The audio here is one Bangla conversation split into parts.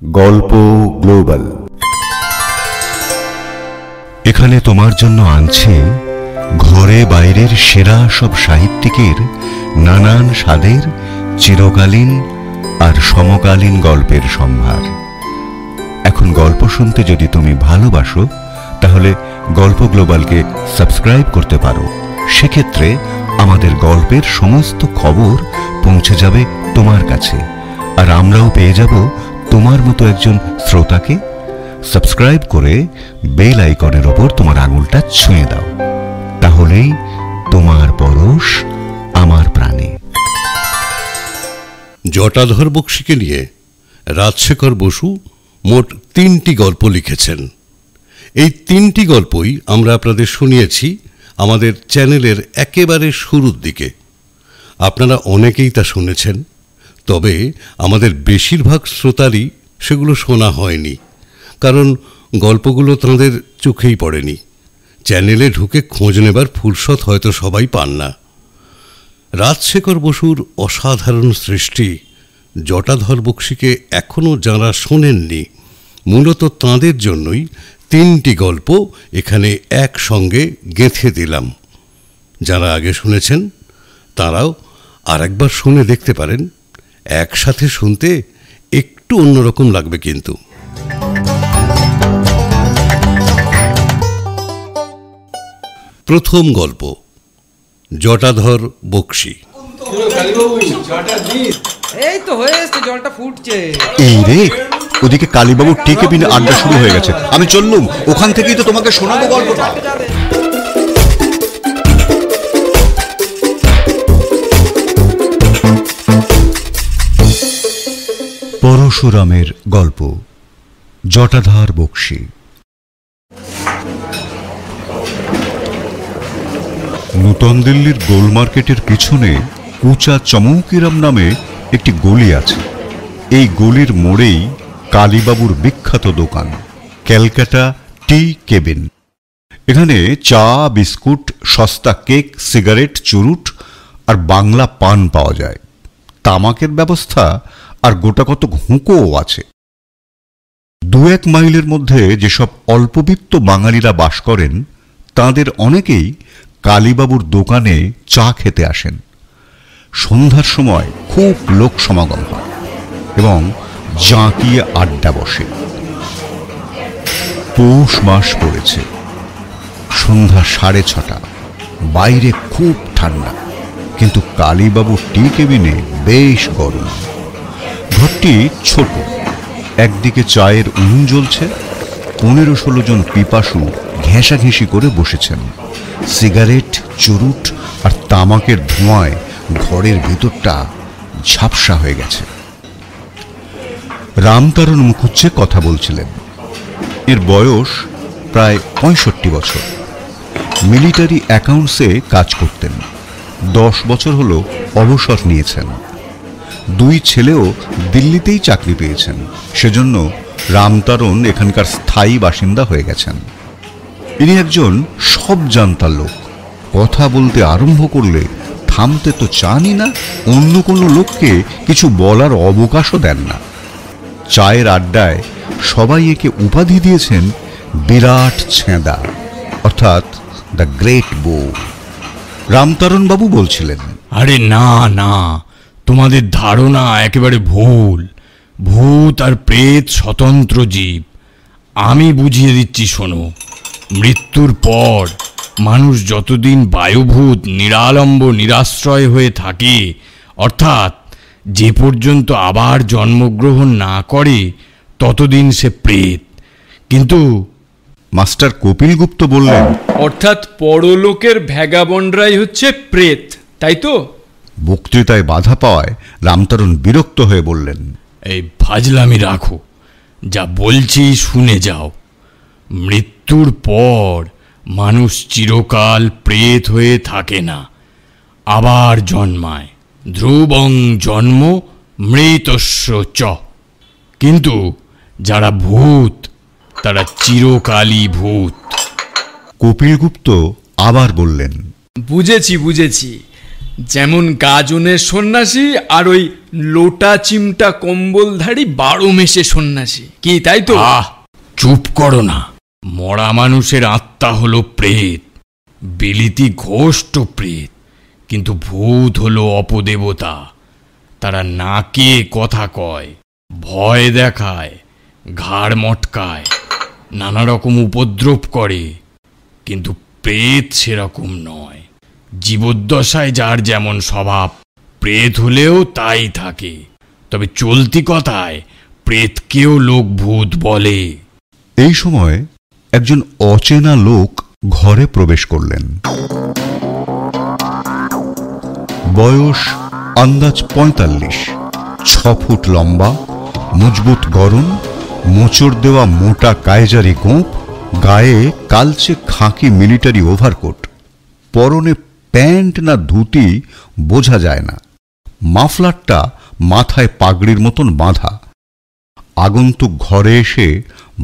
গল্প গ্লোবাল এখানে তোমার জন্য আনছে ঘরে বাইরের সেরা সব সাহিত্যিকের নানান স্বাদের চিরকালীন আর সমকালীন গল্পের সম্ভার। এখন গল্প শুনতে যদি তুমি ভালোবাসো তাহলে গল্প গ্লোবালকে সাবস্ক্রাইব করতে পারো। সেক্ষেত্রে আমাদের গল্পের সমস্ত খবর পৌঁছে যাবে তোমার কাছে, আর আমরাও পেয়ে যাব তোমার মতো একজন শ্রোতাকে। সাবস্ক্রাইব করে বেল আইকনের ওপর তোমার আঙুলটা ছুঁয়ে দাও, তাহলেই তোমার পরশ আমার প্রাণে। জটাধর বক্সীকে নিয়ে রাজশেখর বসু মোট 3টি গল্প লিখেছেন। এই 3টি গল্পই আমরা আপনাদের শুনিয়েছি আমাদের চ্যানেলের একেবারে শুরুর দিকে। আপনারা অনেকেই তা শুনেছেন, তবে আমাদের বেশিরভাগ শ্রোতারই সেগুলো শোনা হয়নি, কারণ গল্পগুলো তাঁদের চোখেই পড়েনি। চ্যানেলে ঢুকে খোঁজ নেবার ফুরসত হয়তো সবাই পান না। রাজশেখর বসুর অসাধারণ সৃষ্টি জটাধর বক্সীকে এখনও যাঁরা শোনেননি, মূলত তাঁদের জন্যই 3টি গল্প এখানে একসঙ্গে গেঁথে দিলাম। যারা আগে শুনেছেন তারাও আরেকবার শুনে দেখতে পারেন। একসাথে শুনতে একটু অন্যরকম লাগবে কিন্তু। প্রথম গল্প, জটাধর বক্সী। এই তো হয়ে এসছে, জলটা ফুটছে। এই রে, ওদিকে কালীবাবুর টি কেবিনে আড্ডা শুরু হয়ে গেছে। আমি চললুম, ওখান থেকেই তো তোমাকে শোনাবো গল্পটা। পরশুরামের গল্প, জটাধর বক্সী। নূতন দিল্লির গোল মার্কেটের পিছনে কুচা চমৌকিরাম নামে একটি গলি আছে। এই গলির মোড়েই কালীবাবুর বিখ্যাত দোকান ক্যালকাটা টি কেবিন। এখানে চা, বিস্কুট, সস্তা কেক, সিগারেট, চুরুট আর বাংলা পান পাওয়া যায়। তামাকের ব্যবস্থা আর গোটাকত হুঁকোও আছে। 2-1 মাইলের মধ্যে যেসব অল্পবিত্ত বাঙালিরা বাস করেন তাদের অনেকেই কালীবাবুর দোকানে চা খেতে আসেন। সন্ধ্যার সময় খুব লোক সমাগম হয় এবং জাঁকিয়ে আড্ডা বসে। পৌষ মাস পড়েছে, সন্ধ্যা 6:30। বাইরে খুব ঠান্ডা, কিন্তু কালীবাবুর টি কেবিনে বেশ গরম। ঘরটি ছোট, একদিকে চায়ের উনুন জ্বলছে, 15-16 জন পিপাসু ঘেঁষাঘেঁষি করে বসেছেন। সিগারেট, চুরুট আর তামাকের ধোঁয়ায় ঘরের ভিতরটা ঝাপসা হয়ে গেছে। রামতারণ মুখুজ্জে কথা বলছিলেন। এর বয়স প্রায় 65 বছর। মিলিটারি অ্যাকাউন্টসে কাজ করতেন। 10 বছর হলো অবসর নিয়েছেন। 2 ছেলেও দিল্লিতেই চাকরি পেয়েছেন, সেজন্য রামতারণ এখানকার স্থায়ী বাসিন্দা হয়ে গেছেন। ইনি একজন সব জানতার লোক। কথা বলতে আরম্ভ করলে থামতে তো চানই না, অন্য কোনো লোককে কিছু বলার অবকাশও দেন না। চায়ের আড্ডায় সবাই একে উপাধি দিয়েছেন বিরাট ছেঁদা, অর্থাৎ দ্য গ্রেট বো। রামতারণ বাবু বলছিলেন, আরে না না, তোমাদের ধারণা একেবারে ভুল। ভূত আর প্রেত স্বতন্ত্র জীব। আমি বুঝিয়ে দিচ্ছি শোনো। মৃত্যুর পর মানুষ যতদিন বায়ুভূত নিরালম্ব নিরাশ্রয় হয়ে থাকে, অর্থাৎ যে পর্যন্ত আবার জন্মগ্রহণ না করে, ততদিন সে প্রেত। কিন্তু মাস্টার কপিল গুপ্ত বললেন, অর্থাৎ পরলোকের ভ্যাগাবন্ডরাই হচ্ছে প্রেত, তাই তো? বক্তৃতায় বাধা পাওয়ায় রামতারণ বিরক্ত হয়ে বললেন, এই ফাজলামি রাখো, যা বলছি শুনে যাও। মৃত্যুর পর মানুষ চিরকাল প্রেত হয়ে থাকে না, আবার জন্মায়। ধ্রুবং জন্ম মৃতস্য চ। কিন্তু যারা ভূত তারা চিরকালই ভূত। কপিল গুপ্ত আবার বললেন, বুঝেছি বুঝেছি, যেমন গাজনের সন্ন্যাসী আর ওই লোটা চিমটা কম্বলধারী 12 মেশে সন্ন্যাসী, কি তাই তো? চুপ করো না। মরা মানুষের আত্মা হলো প্রেত, বিলিতি ঘোষ্ট প্রেত, কিন্তু ভূত হলো অপদেবতা। তারা নাকে কথা কয়, ভয় দেখায়, ঘাড় মটকায়, নানা রকম উপদ্রব করে, কিন্তু প্রেত সেরকম নয়। জীবদ্দশায় যার যেমন স্বভাব, প্রেত হলেও তাই থাকে। তবে চলতি কথায় প্রেতকেও লোক ভূত বলে। এই সময় একজন অচেনা লোক ঘরে প্রবেশ করলেন। বয়স আন্দাজ 45, 6 ফুট লম্বা, মজবুত গরম, মোচড় দেওয়া মোটা কায়জারি গোঁপ, গায়ে কালচে খাকি মিলিটারি ওভারকোট, পরনে প্যান্ট না ধুতি বোঝা যায় না, মাফলারটা মাথায় পাগড়ির মতন বাঁধা। আগন্তুক ঘরে এসে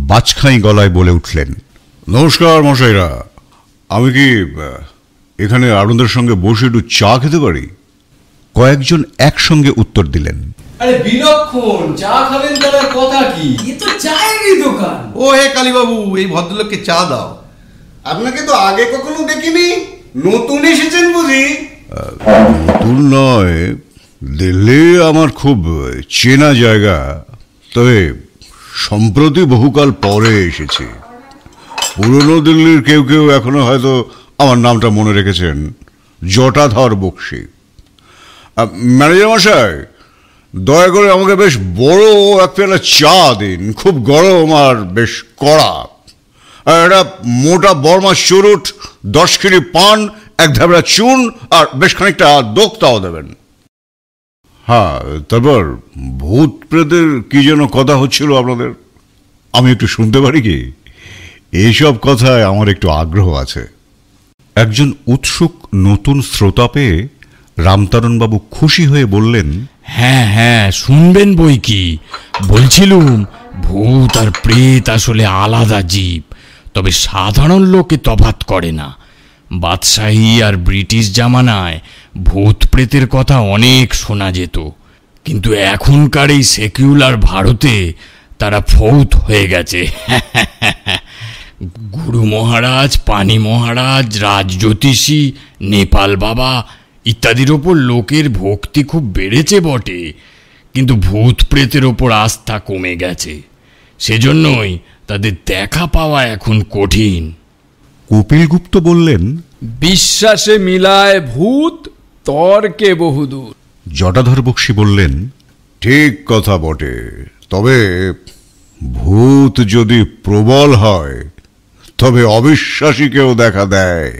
বাজখাই গলায় বলে উঠলেন, নমস্কার মশাইরা, আমি কি এখানে আপনাদের সঙ্গে বসে একটু চা খেতে পারি? কয়েকজন একসঙ্গে উত্তর দিলেন, আরে বিলক্ষণ, চা খাবেন তার কথা কি, এ তো চায়েরই দোকান। ও হে কালীবাবু, এই ভদ্রলোককে চা দাও। আপনাকে তো আগে কখনো দেখিনি, নতুন এসেছেন বুঝি? নতুন নয়, দিল্লি আমার খুব চেনা জায়গা, তবে সম্প্রতি বহুকাল পরে এসেছি। পুরনো দিল্লির কেউ কেউ এখনো হয়তো আমার নামটা মনে রেখেছেন, জটাধর বক্সী। ম্যানেজার মশাই, দয়া করে আমাকে বেশ বড় এক পেলা চা দিন, খুব গরম আর বেশ কড়া। আর একটা মোটা বর্মা চুরুট, 10 কিলি পান, 1 ধাবড়া চুন আর বেশ খানিকটা দোক্তাও দেবেন। হ্যাঁ, তারপর ভূত প্রেতের কি যেন কথা হচ্ছিল আপনাদের, আমি একটু শুনতে পারি কি? এইসব কথায় আমার একটু আগ্রহ আছে। একজন উৎসুক নতুন শ্রোতা পেয়ে রামতারণবাবু খুশি হয়ে বললেন, হ্যাঁ হ্যাঁ, শুনবেন বই কি। বলছিলুম, ভূত আর প্রেত আসলে আলাদা জীব, তবে সাধারণ লোকে তফাৎ করে না। বাদশাহী আর ব্রিটিশ জামানায় ভূত প্রেতের কথা অনেক শোনা যেত, কিন্তু এখনকার এই সেকুলার ভারতে তারা ফৌত হয়ে গেছে। গুরু মহারাজ, পানি মহারাজ, রাজজ্যোতিষী, নেপাল বাবা ইত্যাদির ওপর লোকের ভক্তি খুব বেড়েছে বটে, কিন্তু ভূত প্রেতের ওপর আস্থা কমে গেছে। সেজন্যই তাদের দেখা পাওয়া এখন কঠিন। কপিলগুপ্ত বললেন, বিশ্বাসে মিলায় ভূত, তর্কে বহুদূর। জটাধর বক্সী বললেন, ঠিক কথা বটে, তবে ভূত যদি প্রবল হয় তবে অবিশ্বাসীকেও দেখা দেয়।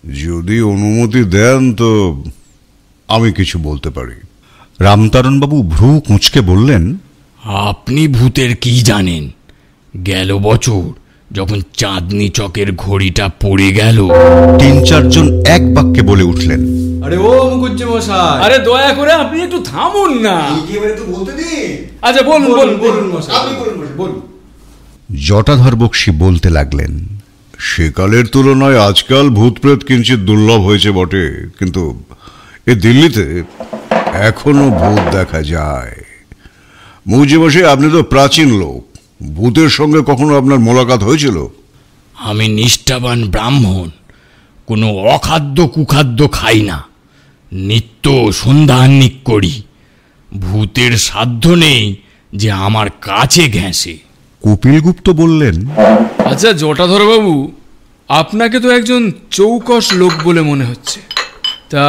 যদি অনুমতি দেন তো আমি কিছু বলতে পারি। রামতারণবাবু ভ্রু কুঁচকে বললেন, আপনি ভূতের কি জানেন? গেল বছর যখন চাঁদনি চকের ঘড়িটা পড়ে গেল, 3-4 জন এক বাক্যে বলে উঠলেন, আরে ও মুকুজ্জে মশাই, আরে দয়া করে আপনি একটু থামুন না। একেবারে তো বলতে দিন। আচ্ছা বলুন বলুন বলুন মশাই, আপনি বলুন মশাই, বলুন। জটাধর বক্সী বলতে লাগলেন, সেকালের তুলনায় আজকাল ভূত প্রেত কিঞ্চিত দুর্লভ হয়েছে বটে, কিন্তু এ দিল্লিতে এখনো ভূত দেখা যায়। মুজি বসে, আপনি তো প্রাচীন লোক, ভূতের সঙ্গে কখনো আপনার মোলাকাত হয়েছিল? আমি নিষ্ঠাবান ব্রাহ্মণ, কোনো অখাদ্য কুখাদ্য খাই না, নিত্য সন্ধ্যাহ্নিক করি। ভূতের সাধ্য নেই যে আমার কাছে ঘেঁষে। কপিলগুপ্ত বললেন, আচ্ছা জটাধর বাবু, আপনাকে তো একজন চৌকস লোক বলে মনে হচ্ছে, তা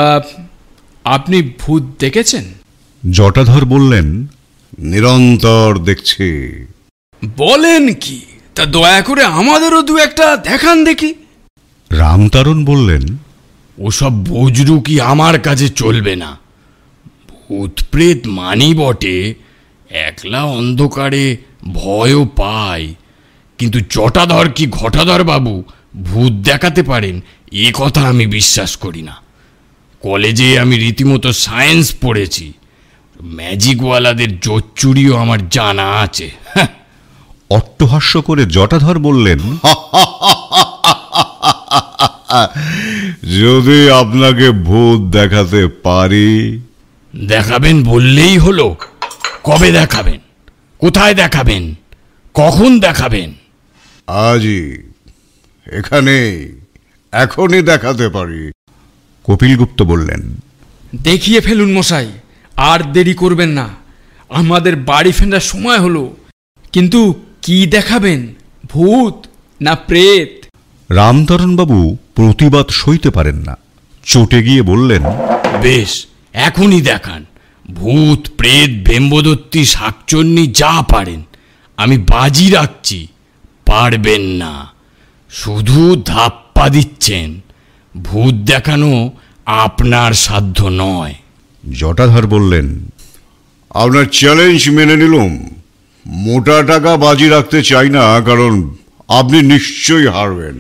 আপনি ভূত দেখেছেন? জটাধর বললেন, নিরন্তর দেখছি। বলেন কি? তা দয়া করে আমাদেরও দু একটা দেখান দেখি। রামতারণ বললেন, ওসব বজরু কি আমার কাছে চলবে না। ভূত প্রেত মানি বটে, একলা অন্ধকারে ভয়ও পাই, কিন্তু জটাধর কি ঘটাধর বাবু ভূত দেখাতে পারেন এ কথা আমি বিশ্বাস করি না। কলেজে আমি রীতিমতো সায়েন্স পড়েছি, ম্যাজিকওয়ালাদের জোচ্চুরিও আমার জানা আছে। অট্টহাস্য করে জটাধর বললেন, যদি আপনাকে ভূত দেখাতে পারি। দেখাবেন বললেই হলো। কবে দেখাবেন? কোথায় দেখাবেন? কখন দেখাবেন? আজই, এখানেই, এখনই দেখাতে পারি। কপিলগুপ্ত বললেন, দেখিয়ে ফেলুন মশাই, আর দেরি করবেন না। আমাদের বাড়ি ফেরার সময় হলো। কিন্তু কি দেখাবেন, ভূত না প্রেত? রামতরণবাবু প্রতিবাদ সইতে পারেন না, চটে গিয়ে বললেন, বেশ, এখনই দেখান। ভূত, প্রেত, বেম্বদত্তি, শাকচন্নি যা পারেন। আমি বাজি রাখছি পারবেন না। শুধু ধাপ্পা দিচ্ছেন। ভূত দেখানো আপনার সাধ্য নয়। জটাধর বললেন, আপনার চ্যালেঞ্জ মেনে নিলুম। মোটা টাকা বাজি রাখতে চাই না, কারণ আপনি নিশ্চয়ই হারবেন।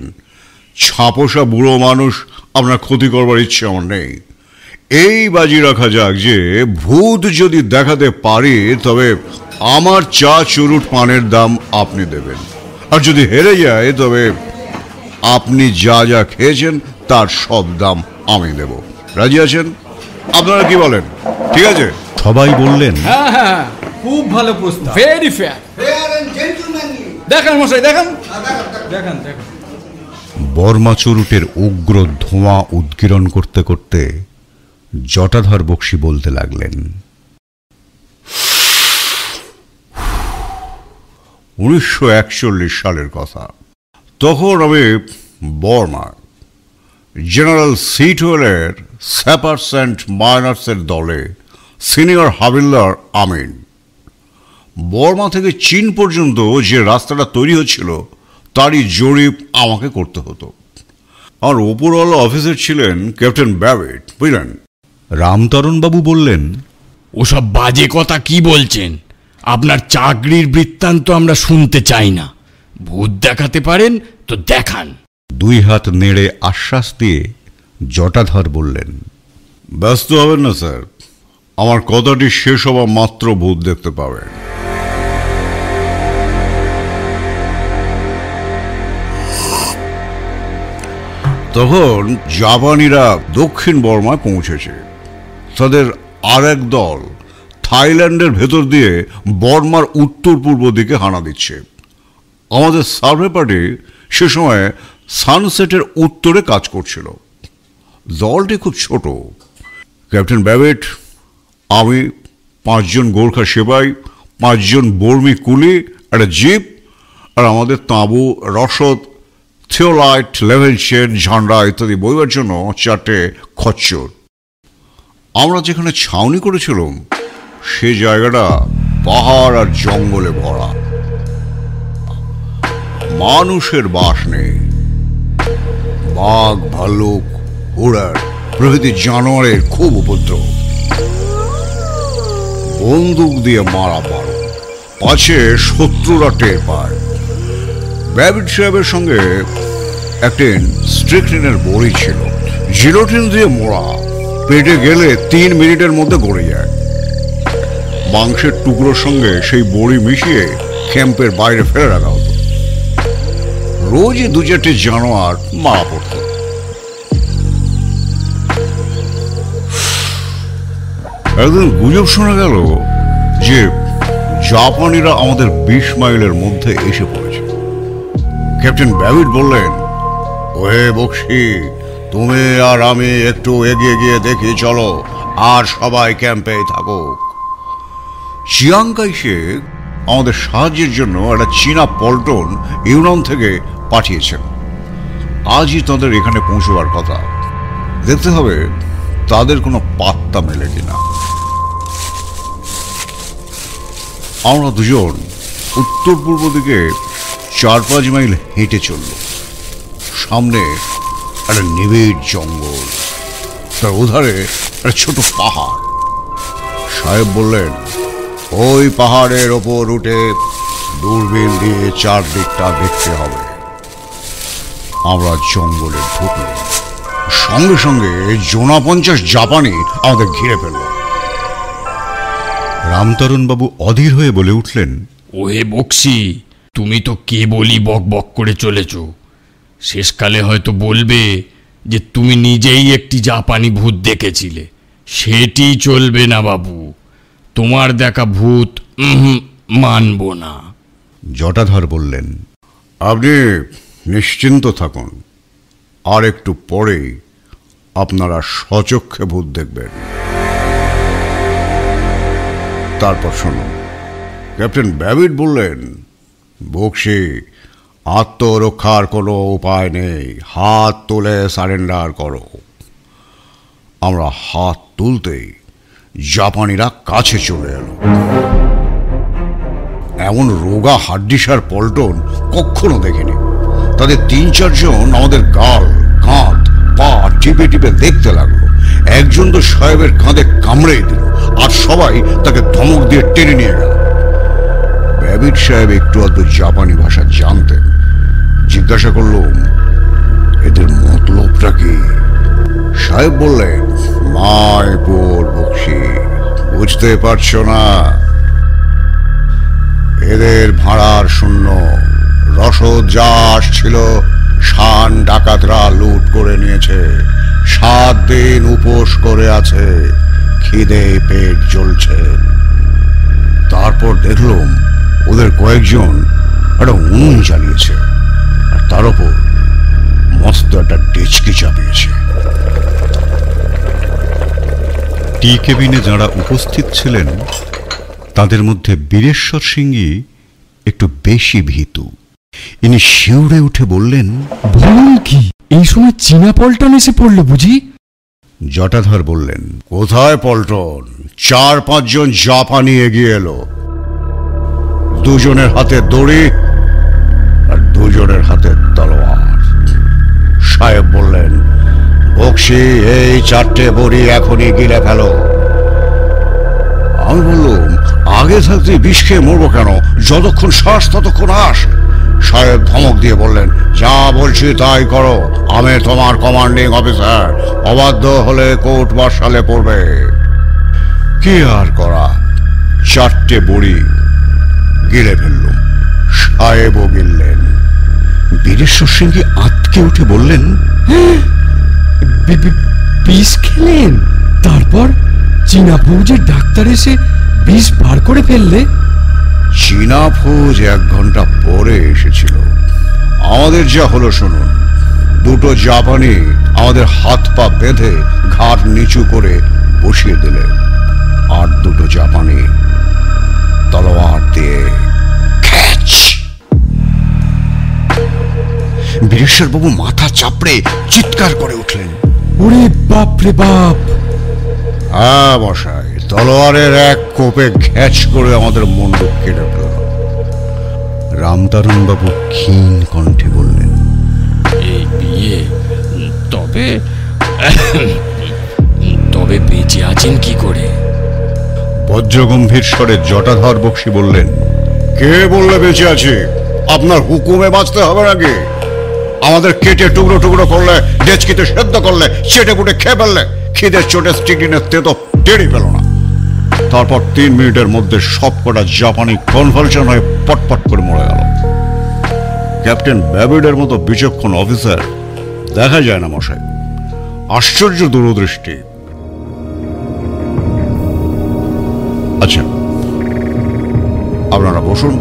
ছাপোষা বুড়ো মানুষ, আপনার ক্ষতি করবার ইচ্ছে আমার নেই। এই বাজি রাখা যাক যে ভূত যদি দেখাতে পারি তবে আমার চা চুরুট পানের দাম আপনি দেবেন, আর যদি হেরে যায় তবে আপনি যা যা খেয়েছেন তার সব দাম আমি দেব। রাজি আছেন? আপনারা কি বলেন? ঠিক আছে? সবাই বললেন, হ্যাঁ হ্যাঁ, খুব ভালো প্রস্তাব। Very fair. দেখান মশাই, দেখান দেখান দেখান। বর্মা চুরুটের উগ্র ধোঁয়া উদ্গীরণ করতে করতে জটাধর বক্সী বলতে লাগলেন, 1941 সালের কথা। তখন আমি বর্মা, জেনারেল সিটওয়েলের স্যাপার্স অ্যান্ড মাইনার্সের দলে সিনিয়র হাবিলদার আমিন। বর্মা থেকে চীন পর্যন্ত যে রাস্তাটা তৈরি হচ্ছিল তারই জরিপ আমাকে করতে হতো। আর ওপরওয়ালা অফিসার ছিলেন ক্যাপ্টেন ব্যাবেট, বুঝলেন? রামতরণবাবু বললেন, ওসব বাজে কথা কি বলছেন? আপনার চাকরির বৃত্তান্ত আমরা শুনতে চাই না। ভূত দেখাতে পারেন তো দেখান। দুই হাত নেড়ে আশ্বাস দিয়ে জটাধর বললেন, ব্যস্ত হবেন না স্যার, আমার কথাটি শেষ হওয়া মাত্র ভূত দেখতে পাবেন। তখন জাপানিরা দক্ষিণ বর্মায় পৌঁছেছে। তাদের আর এক দল থাইল্যান্ডের ভেতর দিয়ে বর্মার উত্তর পূর্ব দিকে হানা দিচ্ছে। আমাদের সার্ভে পার্টি সে সময় সানসেটের উত্তরে কাজ করছিল। দলটি খুব ছোট। ক্যাপ্টেন ব্যাবেট, আমি, 5 জন গোর্খা সেবাই, 5 জন বর্মী কুলি, একটা জিপ, আর আমাদের তাঁবু, রসদ, থিওলাইট, লেভেনশেড, ঝান্ডা ইত্যাদি বইবার জন্য 4টে খচ্চর। আমরা যেখানে ছাউনি করেছিলাম সে জায়গাটা পাহাড় আর জঙ্গলে ভরা। মানুষের বাস নেই। বাঘ, ভাল্লুক, ঘোড়ার প্রভৃতি জানোয়ারের খুব উপদ্রব। বন্দুক দিয়ে মারা পারো, পাছে শত্রুরা টের পায়। ব্যাবিট সাহেবের সঙ্গে একদিন স্ট্রিকনিনের বড়ি ছিল, জিলোটিন দিয়ে মোড়া। পেটে গেলে 3 মিনিটের মধ্যে গড়ে যায়। মাংসের টুকরোর সঙ্গে সেই বড়ি মিশিয়ে ক্যাম্পের বাইরে ফেলে রাখা হতো। রোজই 2-4টে জানোয়ার মারা পড়ত। একদিন গুজব শোনা গেল যে জাপানিরা আমাদের 20 মাইলের মধ্যে এসে পড়েছে। ক্যাপ্টেন ব্যাবিট বললেন, ওহে বক্সি, তুমি আর আমি একটু এগিয়ে গিয়ে দেখি চলো, আর সবাই ক্যাম্পে থাকো। চিয়াংকাই শেখ আমাদের সাহায্যের জন্য একটা চীনা পল্টন ইউনান থেকে পাঠিয়েছেন। আজই তাদের এখানে পৌঁছবার কথা। দেখতে হবে তাদের কোনো পাত্তা মেলে কিনা। আমরা দুজন উত্তর পূর্ব দিকে 4-5 মাইল হেঁটে চলল। সামনে একটা নিবিড় জঙ্গল, তার ওধারে একটা ছোট পাহাড়। সাহেব বললেন, ওই পাহাড়ের ওপর উঠে দূরবীন দিয়ে চারদিকটা দেখতে হবে। আমরা জঙ্গলে ঢুকলাম। সঙ্গে সঙ্গে জোনা 50 জাপানি আমাদের ঘিরে ফেলল। রামতরণবাবু অধীর হয়ে বলে উঠলেন, ওহে বক্সি, তুমি তো কেবলই বক বক করে চলেছ। শেষকালে হয়তো বলবে যে তুমি নিজেই একটি জাপানি ভূত দেখেছিলে। সেটি চলবে না বাবু, তোমার দেখা ভূত মানব না। জটাধর বললেন, আপনি নিশ্চিন্ত থাকুন, আর একটু পরেই আপনারা সচক্ষে ভূত দেখবেন। তারপর শুনুন, ক্যাপ্টেন ব্যাবিট বললেন, বক্সি, আত্মরক্ষার কোনো উপায় নেই, হাত তুলে সারেন্ডার করো। আমরা হাত তুলতেই জাপানিরা কাছে চলে এলো। এমন রোগা হাড্ডিসার পল্টন কখনো দেখিনি। তাদের 3-4 জন আমাদের গাল, কাঁধ, পা টিপে টিপে দেখতে লাগলো। একজন তো সাহেবের কাঁধে কামড়েই দিল, আর সবাই তাকে ধমক দিয়ে টেনে নিয়ে গেল। ব্যাবিট সাহেব একটু আধটু জাপানি ভাষা জানতেন। জিজ্ঞাসা করলাম, এদের মতলবটা কি? সাহেব বললেন, মায় পোর বক্সি, বুঝতে পারছো না? এদের ভাড়ার শূন্য, রসদ যা আসছিল শান ডাকাতরা লুট করে নিয়েছে। 7 দিন উপোস করে আছে, খিদে পেট জ্বলছে। তারপর দেখলাম ওদের কয়েকজন একটা উনুন জ্বালিয়েছে, আর তার উপর মস্ত একটা ডেচকি চাপিয়েছে। টি কেবিনে যারা উপস্থিত ছিলেন তাদের মধ্যে বীরেশ্বর সিংই একটু বেশি ভীতু। ইনি শিউরে উঠে বললেন, বলুন কি, এই সময় চীনা পল্টন এসে পড়লো বুঝি? জটাধর বললেন, কোথায় পল্টন? 4-5 জন জাপানি এগিয়ে এলো। 2 জনের হাতে দড়ি আর 2 জনের হাতে তলোয়ার। সাহেব বললেন, বক্সি, এই 4টে বড়ি এখনই গিলে ফেলো। আমি বললাম, আগে থাকতে বিষ খেয়ে মরবো কেন? যতক্ষণ শ্বাস ততক্ষণ আস। সাহেব ধমক দিয়ে বললেন, যা বলছি তাই করো, আমি তোমার কমান্ডিং অফিসার, অবাধ্য হলে কোর্ট মার্শালে পড়বে। কি আর করা, 4টে বড়ি গিলে ফেললুম। সাহেবও গিললেন। বীরেশ্বর সিংকে আঁতকে উঠে বললেন, বিষ খেলেন? তারপর চীনা ফৌজের ডাক্তার এসে বিষ বার করে ফেললে? চীনা ফৌজ 1 ঘন্টা পরে এসেছিল। আমাদের যা হলো শুনুন, 2টো জাপানি আমাদের হাত পা বেঁধে ঘাট নিচু করে বসিয়ে দিলে, আর 2টো জাপানি তলোয়ার দিয়ে খ্যাচ। বীরেশ্বর বাবু মাথা চাপড়ে চিৎকার করে উঠলেন, ওরে বাপ রে বাপ! হ্যাঁ মশাই, তলোয়ারের এক কোপে ঘ্যাচ করে আমাদের মন্ডপ কেটে ফেলল। রামতারণবাবু ক্ষীণ কণ্ঠে বললেন, এই বিয়ে তবে তবে বেঁচে আছেন কি করে? বজ্রগম্ভীর স্বরে জটাধর বক্সি বললেন, কে বললে বেঁচে আছে? আপনার হুকুমে বাঁচতে হবে নাকি? আমাদের কেটে টুকরো টুকরো করলে, ডেচকিতে সেদ্ধ করলে, চেটে পুটে খেয়ে ফেললে, খিদের চোটে স্টিকিনের তেতো টেরি পেল না। তারপর 3 মিনিটের মধ্যে সবকটা জাপানি কনভালশন হয়ে পটপট করে মরে গেল। ক্যাপ্টেন ব্যাবিডের মতো বিচক্ষণ অফিসার দেখা যায় না মশাই। আশ্চর্য দূরদৃষ্টি। আচ্ছা, আপনারা বসুন,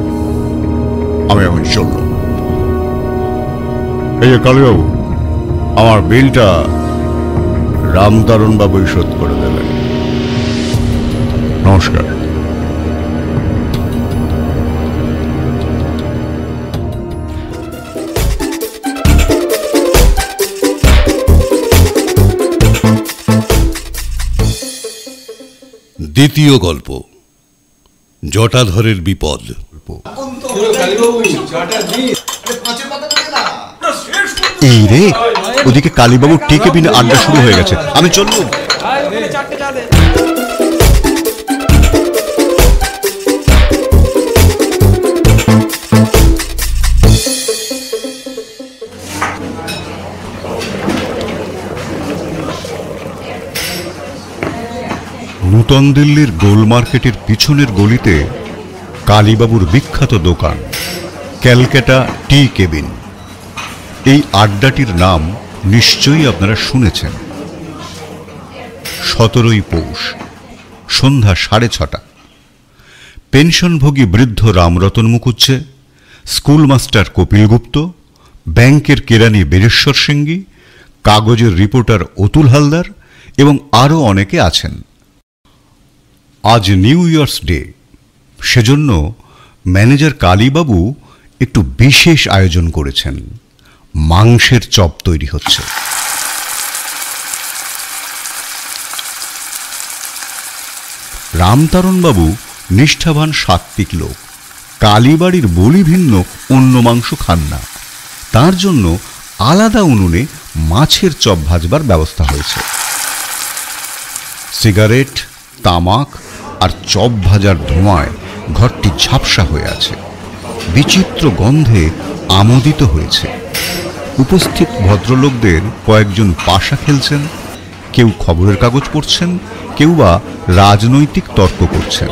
আমি এখন চললাম। এই যে কালীবাবু, আমার বিলটা রামতারণ বাবুই শোধ করে দেবেন। নমস্কার। দ্বিতীয় গল্প, জটাধরের বিপদ। এই রে, ওদিকে কালীবাবুর টি কেবিনে আড্ডা শুরু হয়ে গেছে, আমি চললুম। নূতন দিল্লির গোল মার্কেটের পিছনের গলিতে কালীবাবুর বিখ্যাত দোকান ক্যালকাটা টি কেবিন। এই আড্ডাটির নাম নিশ্চয়ই আপনারা শুনেছেন। 17ই পৌষ, সন্ধ্যা 6:30। পেনশনভোগী বৃদ্ধ রামরতন মুখুজ্জে, স্কুল মাস্টার কপিল গুপ্ত, ব্যাংকের কেরানি বীরেশ্বর সিংহি, কাগজের রিপোর্টার অতুল হালদার এবং আরও অনেকে আছেন। আজ নিউ ইয়ার্স ডে, সেজন্য ম্যানেজার কালীবাবু একটু বিশেষ আয়োজন করেছেন। মাংসের চপ তৈরি হচ্ছে। রামতারণবাবু নিষ্ঠাবান সাত্ত্বিক লোক, কালীবাড়ির বলি ভিন্ন অন্য মাংস খান না। তার জন্য আলাদা উনুনে মাছের চপ ভাজবার ব্যবস্থা হয়েছে। সিগারেট, তামাক আর চপ ভাজার ধোঁয়ায় ঘরটি ঝাপসা হয়ে আছে। বিচিত্র গন্ধে আমোদিত হয়েছে। উপস্থিত ভদ্রলোকদের কয়েকজন পাশা খেলছেন, কেউ খবরের কাগজ পড়ছেন, কেউ বা রাজনৈতিক তর্ক করছেন।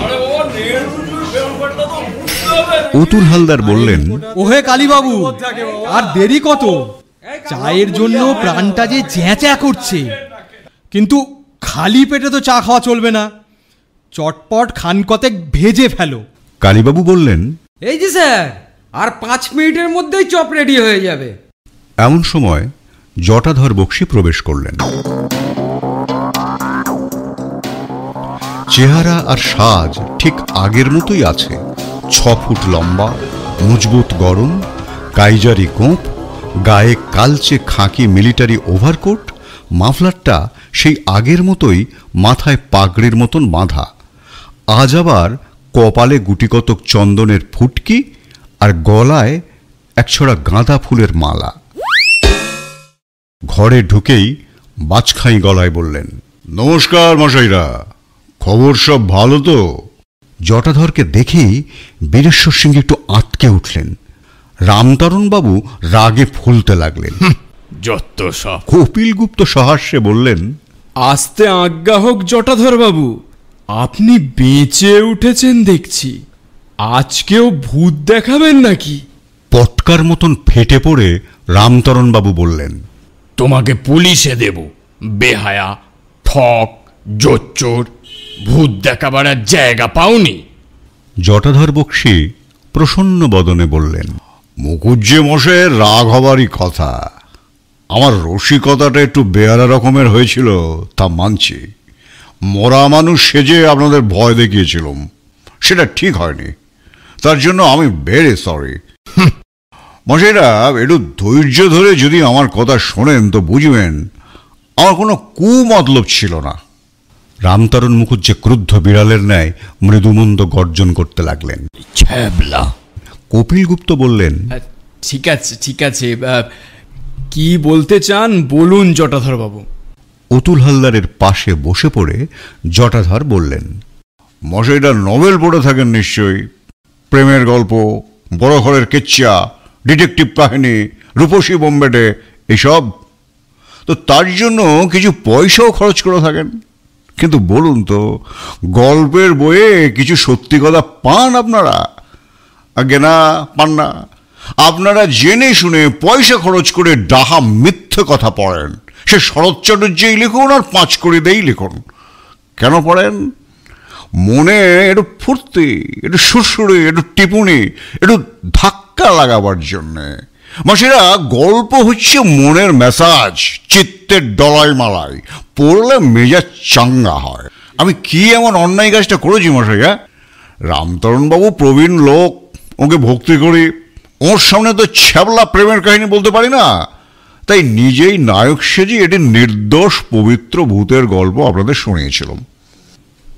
অতুল হালদার বললেন, ওহে কালীবাবু, আর দেরি কত? চায়ের জন্য প্রাণটা যে চ্যাঁচ্যাঁ করছে, কিন্তু খালি পেটে তো চা খাওয়া চলবে না। চটপট খানকতেক ভেজে ফেলো। কালীবাবু বললেন, এই যে স্যার, আর 5 মিনিটের মধ্যেই চপ রেডি হয়ে যাবে। এমন সময় জটাধর বক্সী প্রবেশ করলেন। চেহারা আর সাজ ঠিক আগের মতোই আছে। 6 ফুট লম্বা, মজবুত গরম, কাইজারি গোঁপ, গায়ে কালচে খাকি মিলিটারি ওভারকোট, মাফলারটা সেই আগের মতোই মাথায় পাগড়ির মতন বাঁধা। আজ আবার কপালে গুটিকতক চন্দনের ফুটকি আর গলায় একছড়া গাঁদা ফুলের মালা। ঘরে ঢুকেই বাজখাই গলায় বললেন, নমস্কার মশাইরা, খবর সব ভালো তো? জটাধরকে দেখেই বীরেশ্বর সিং একটু আটকে উঠলেন। রামতারণবাবু রাগে ফুলতে লাগলেন। যত সব। কপিল গুপ্ত সহাস্যে বললেন, আস্তে আজ্ঞা হোক জটাধর বাবু, আপনি বেঁচে উঠেছেন দেখছি। আজকেও ভূত দেখাবেন নাকি? পটকার মতন ফেটে পড়ে রামতারণবাবু বললেন, তোমাকে পুলিশে দেব, বেহায়া, ঠক, জোচ্চোর। ভূত দেখাবার আর জায়গা পাওনি? জটাধর বক্সী প্রসন্ন বদনে বললেন, মুখুজ্জে মশাইয়ের রাগ হবারই কথা। আমার রসিকতাটা একটু বেয়ারা রকমের হয়েছিল, তা মানছি। মরা মানুষ সেজে আপনাদের ভয় দেখিয়েছিলাম, সেটা ঠিক হয়নি। তার জন্য আমি ভেরি সরি। মশাইরা একটু ধৈর্য ধরে যদি আমার কথা শোনেন তো বুঝবেন আমার কোনো কুমতলব ছিল না। রামতারণ মুখুজ্জে ক্রুদ্ধ বিড়ালের ন্যায় মৃদুমন্দ গর্জন করতে লাগলেন। ছ্যাবলা। কপিল গুপ্ত বললেন, ঠিক আছে ঠিক আছে, কি বলতে চান বলুন জটাধর বাবু। অতুল হালদারের পাশে বসে পড়ে জটাধর বললেন, মশাইটা নভেল পড়ে থাকেন নিশ্চয়ই। প্রেমের গল্প, বড় ঘরের কেচ্চা, ডিটেকটিভ কাহিনী, রূপসী বোম্বেটে, এইসব। তো তার জন্য কিছু পয়সাও খরচ করে থাকেন। কিন্তু বলুন তো, গল্পের বইয়ে কিছু সত্যি কথা পান আপনারা? আগে না, পান না। আপনারা জেনে শুনে পয়সা খরচ করে ডাহা মিথ্যে কথা পড়েন। সে শরৎ চট্টোপাধ্যায় লিখুন আর 5 কড়িতেই লিখুন। কেন পড়েন? মনে একটু ফুর্তি, একটু সুরসুরি, একটু টিপুনি, একটু ধাক্কা লাগাবার জন্যে। মাসিরা, গল্প হচ্ছে মনের মেসাজ, চিত্তের ডলাই মালাই। পড়লে মেজাজ চাঙ্গা হয়। আমি কি এমন অন্যায় কাজটা করেছি মশাইয়া? রামতারণবাবু প্রবীণ লোক, ওকে ভক্তি করি। ওর সামনে তো ছ্যাবলা প্রেমের কাহিনী বলতে পারি না। তাই নিজেই নায়ক সেজে এটি নির্দোষ পবিত্র ভূতের গল্প আপনাদের শুনিয়েছিলাম।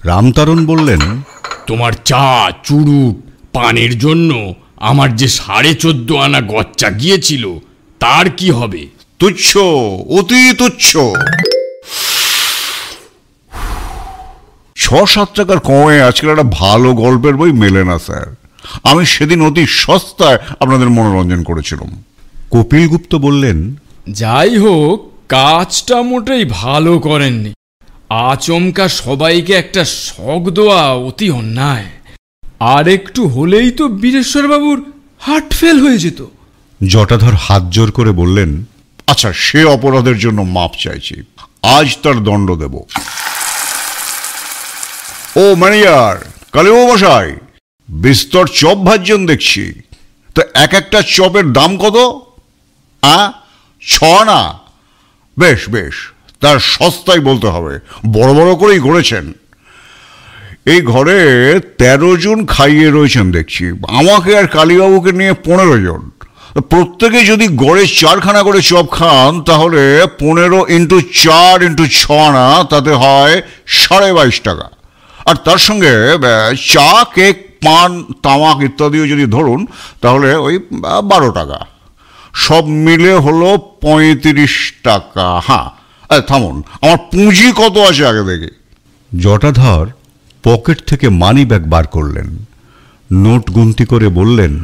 রামতারণ বললেন, তোমার চা, চুরুট, পানের জন্য আমার যে 14.5 আনা গচ্চা গিয়েছিল, তার কি হবে? তুচ্ছ, অতি তুচ্ছ। 6-7 টাকার কমে আজকাল একটা ভালো গল্পের বই মেলে না স্যার। আমি সেদিন অতি সস্তায় আপনাদের মনোরঞ্জন করেছিলাম। কপিল গুপ্ত বললেন, যাই হোক, কাজটা মোটেই ভালো করেননি। আচমকা সবাইকে একটা শক দেওয়া অতি অন্যায়। আর একটু হলেই তো বীরেশ্বর বাবুর হার্ট ফেল হয়ে যেত। জটাধর হাত জোর করে বললেন, আচ্ছা, সে অপরাধের জন্য মাপ চাইছি, আজ তার দণ্ড দেব। ও ম্যানেজার, কালীবাবু মশাই, বিস্তর চপ ভাজছেন দেখছি, তো এক একটা চপের দাম কত? 6 আনা? বেশ বেশ, তার সস্তায় বলতে হবে, বড় বড় করেই করেছেন। এই ঘরে 13 জন খাইয়ে রয়েছেন দেখছি, আমাকে আর কালীবাবুকে নিয়ে 15 জন। প্রত্যেকে যদি গড়ে 4খানা করে চপ খান, তাহলে 15 × 4 × 6 আনা, তাতে হয় 22.5 টাকা। আর তার সঙ্গে চা, কেক, পান, তামাক ইত্যাদিও যদি ধরুন, তাহলে ওই 12 টাকা। সব মিলে হলো 35 টাকা। হ্যাঁ, থামুন, আমার পুঁজি কত আছে আগে দেখি। জটাধর পকেট থেকে মানি ব্যাগ বার করলেন, নোট গুনতি করে বললেন,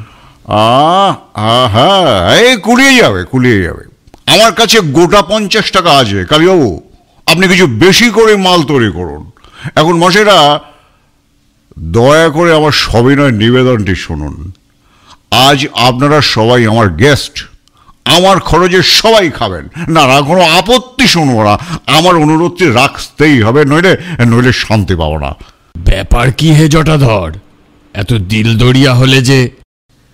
হ্যাঁ, এই কুলিয়ে যাবে। আমার কাছে গোটা 50 টাকা আছে। কালীবাবু, আপনি কিছু বেশি করে মাল তৈরি করুন। এখন মশাইরা, দয়া করে আমার সবিনয় নিবেদনটি শুনুন। আজ আপনারা সবাই আমার গেস্ট, আমার খরচে সবাই খাবেন, না কোনো আপত্তি শুনবো না। আমার অনুরোধটি রাখতেই হবে, নইলে শান্তি পাবো না। ব্যাপার কি হে জটাধর, এত দিলদরিয়া হলে যে?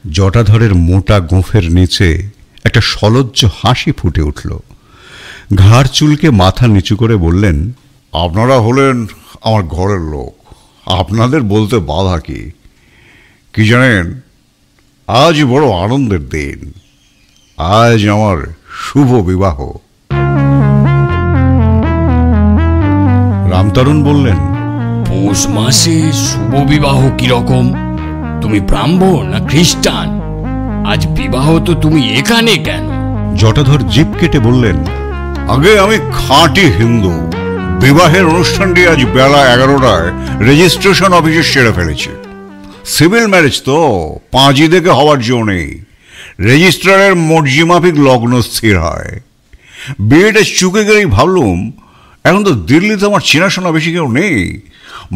জটাধরের মোটা গোঁফের নিচে একটা সলজ্জ হাসি ফুটে উঠল। ঘাড় চুলকে মাথা নিচু করে বললেন, আপনারা হলেন আমার ঘরের লোক, আপনাদের বলতে বাধা কি জানেন? আজ বড় আনন্দের দিন, আজ আমার শুভ বিবাহ। রামতারণ বললেন, পৌষ মাসে শুভ বিবাহ কিরকম? তুমি ব্রাহ্মণ না খ্রিস্টান? আজ বিবাহ তো তুমি এখানে কেন? জটাধর জিভ কেটে বললেন, আগে আমি খাঁটি হিন্দু। বিবাহের অনুষ্ঠানটি আজ বেলা 11টায় রেজিস্ট্রেশন অফিসে সেরে ফেলেছে। সিভিল ম্যারেজ তো, পাঁজি দেখে হওয়ার জো নেই। রেজিস্ট্রারের মর্জি মাফিক লগ্ন স্থির হয়। বিয়েটা চুকে গেলেই ভাবলুম, এখন তো দিল্লিতে আমার চেনাশোনা বেশি কেউ নেই।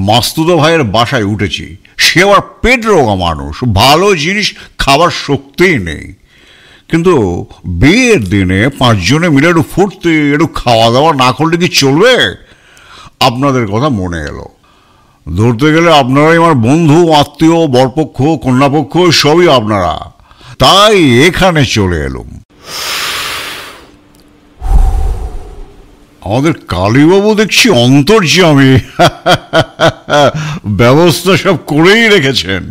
মাস্তুতো ভাইয়ের বাসায় উঠেছি, সে আবার পেট রোগা মানুষ, ভালো জিনিস খাবার শক্তিই নেই। কিন্তু বিয়ের দিনে 5 জনে মিলে একটু ফুর্তি, একটু খাওয়া দাওয়া না করলে কি চলবে? আপনাদের কথা মনে এলো। ধরতে গেলে আপনারাই আমার বন্ধু, আত্মীয়, বরপক্ষ, কন্যাপক্ষ, সবই আপনারা। তাই এখানে চলে এলুম। আমাদের কালীবাবু দেখছি অন্তর্যামী, ব্যবস্থা সব করেই রেখেছেন।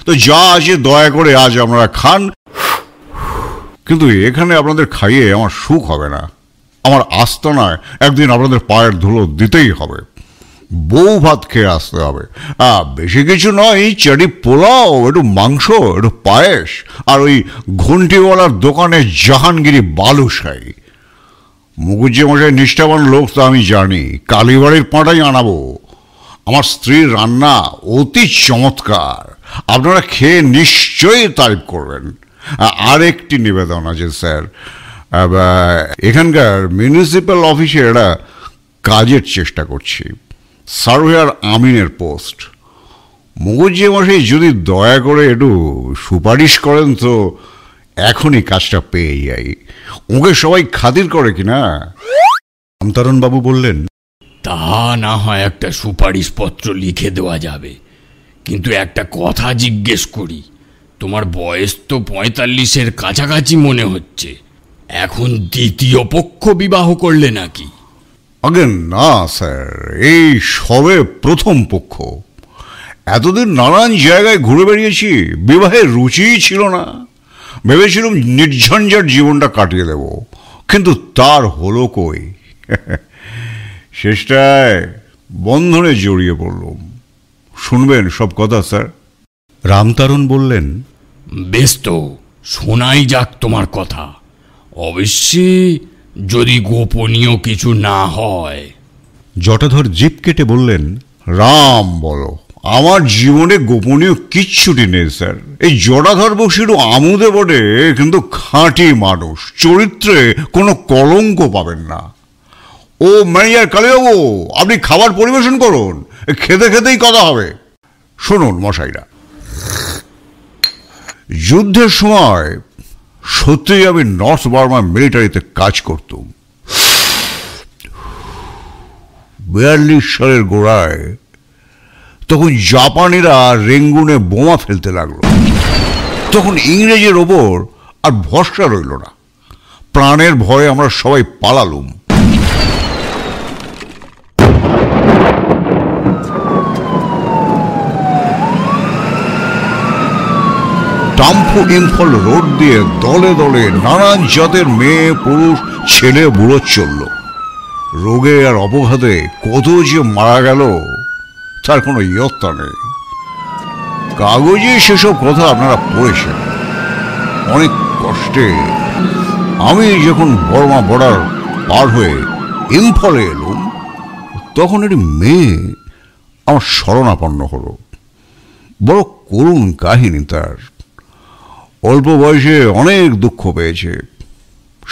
তো যা আছে দয়া করে আজ আপনারা খান। কিন্তু এখানে আপনাদের খাইয়ে আমার সুখ হবে না। আমার আস্তানায় একদিন আপনাদের পায়ের ধুলো দিতেই হবে। বউ ভাত খেয়ে আসতে হবে। বেশি কিছু নয়, চারি পোলাও, একটু মাংস, একটু পায়েস, আর ওই ঘন্টিওয়ালার দোকানে জাহাঙ্গীরি বালুশাহী। মুখুজ্জি মশাই নিষ্ঠাবান লোক, তো আমি জানি। কালীবাড়ির পাঁটাই আনাবো। আমার স্ত্রীর রান্না অতি চমৎকার, আপনারা খেয়ে নিশ্চয়ই তারিফ করবেন। আরেকটি নিবেদন আছে স্যার, এখানকার মিউনিসিপ্যাল অফিসে একটা কাজের চেষ্টা করছি, সার্ভেয়ার আমিনের পোস্ট। মুখুজ্জি মশাই যদি দয়া করে একটু সুপারিশ করেন তো এখনই কাজটা পেয়ে যাই। ওকে সবাই খাতির করে কিনা? রামতারণ বাবু বললেন, তা না হয় একটা সুপারিশপত্র লিখে দেওয়া যাবে, কিন্তু একটা কথা জিজ্ঞেস করি। তোমার বয়স তো 45-এর কাছাকাছি মনে হচ্ছে। এখন দ্বিতীয় পক্ষ বিবাহ করলে নাকি? আগে না স্যার, এই সবে প্রথম পক্ষ। এতদিন নানান জায়গায় ঘুরে বেরিয়েছি, বিবাহের রুচিই ছিল না। ভেবেছিলাম নির্ঝঞ্ঝাট জীবনটা কাটিয়ে দেব, কিন্তু তার হলো কই। শেষটায় বন্ধনে জড়িয়ে পড়লাম। শুনবেন সব কথা স্যার? রামতারণ বললেন, বেশ তো, শোনাই যাক তোমার কথা। অবশ্যই যদি গোপনীয় কিছু না হয়। জটাধর জিভ কেটে বললেন, রাম বলো, আমার জীবনে গোপনীয় কিচ্ছুটি নেই স্যার। এই জটাধর বসির আমোদে বটে, কিন্তু খাঁটি মানুষ, চরিত্রে কোনো কলঙ্ক পাবেন না। ও ম্যানেজার কালীবাবু, আপনি খাবার পরিবেশন করুন, খেতে খেতেই কথা হবে। শুনুন মশাইরা, যুদ্ধের সময় সত্যিই আমি নর্থ বার্মা মিলিটারিতে কাজ করতাম। 42 সালের গোড়ায় তখন জাপানিরা রেঙ্গুনে বোমা ফেলতে লাগলো। তখন ইংরেজের ওপর আর ভরসা রইল না, প্রাণের ভয়ে আমরা সবাই পালালুম। টাম্ফু ইম্ফল রোড দিয়ে দলে দলে নানান জাতের মেয়ে পুরুষ ছেলে বুড়ো চলল। রোগে আর অবঘাতে কত যে মারা গেল তার কোনো ইয়ত্তা নেই। কাগজে সেসব কথা আপনারা পড়েছেন। অনেক কষ্টে আমি যখন বর্মা বর্ডার পার হয়ে ইম্ফলে এলুম, তখন একটি মেয়ে আমার শরণাপন্ন হলো। বড় করুণ কাহিনী তার। অল্প বয়সে অনেক দুঃখ পেয়েছে।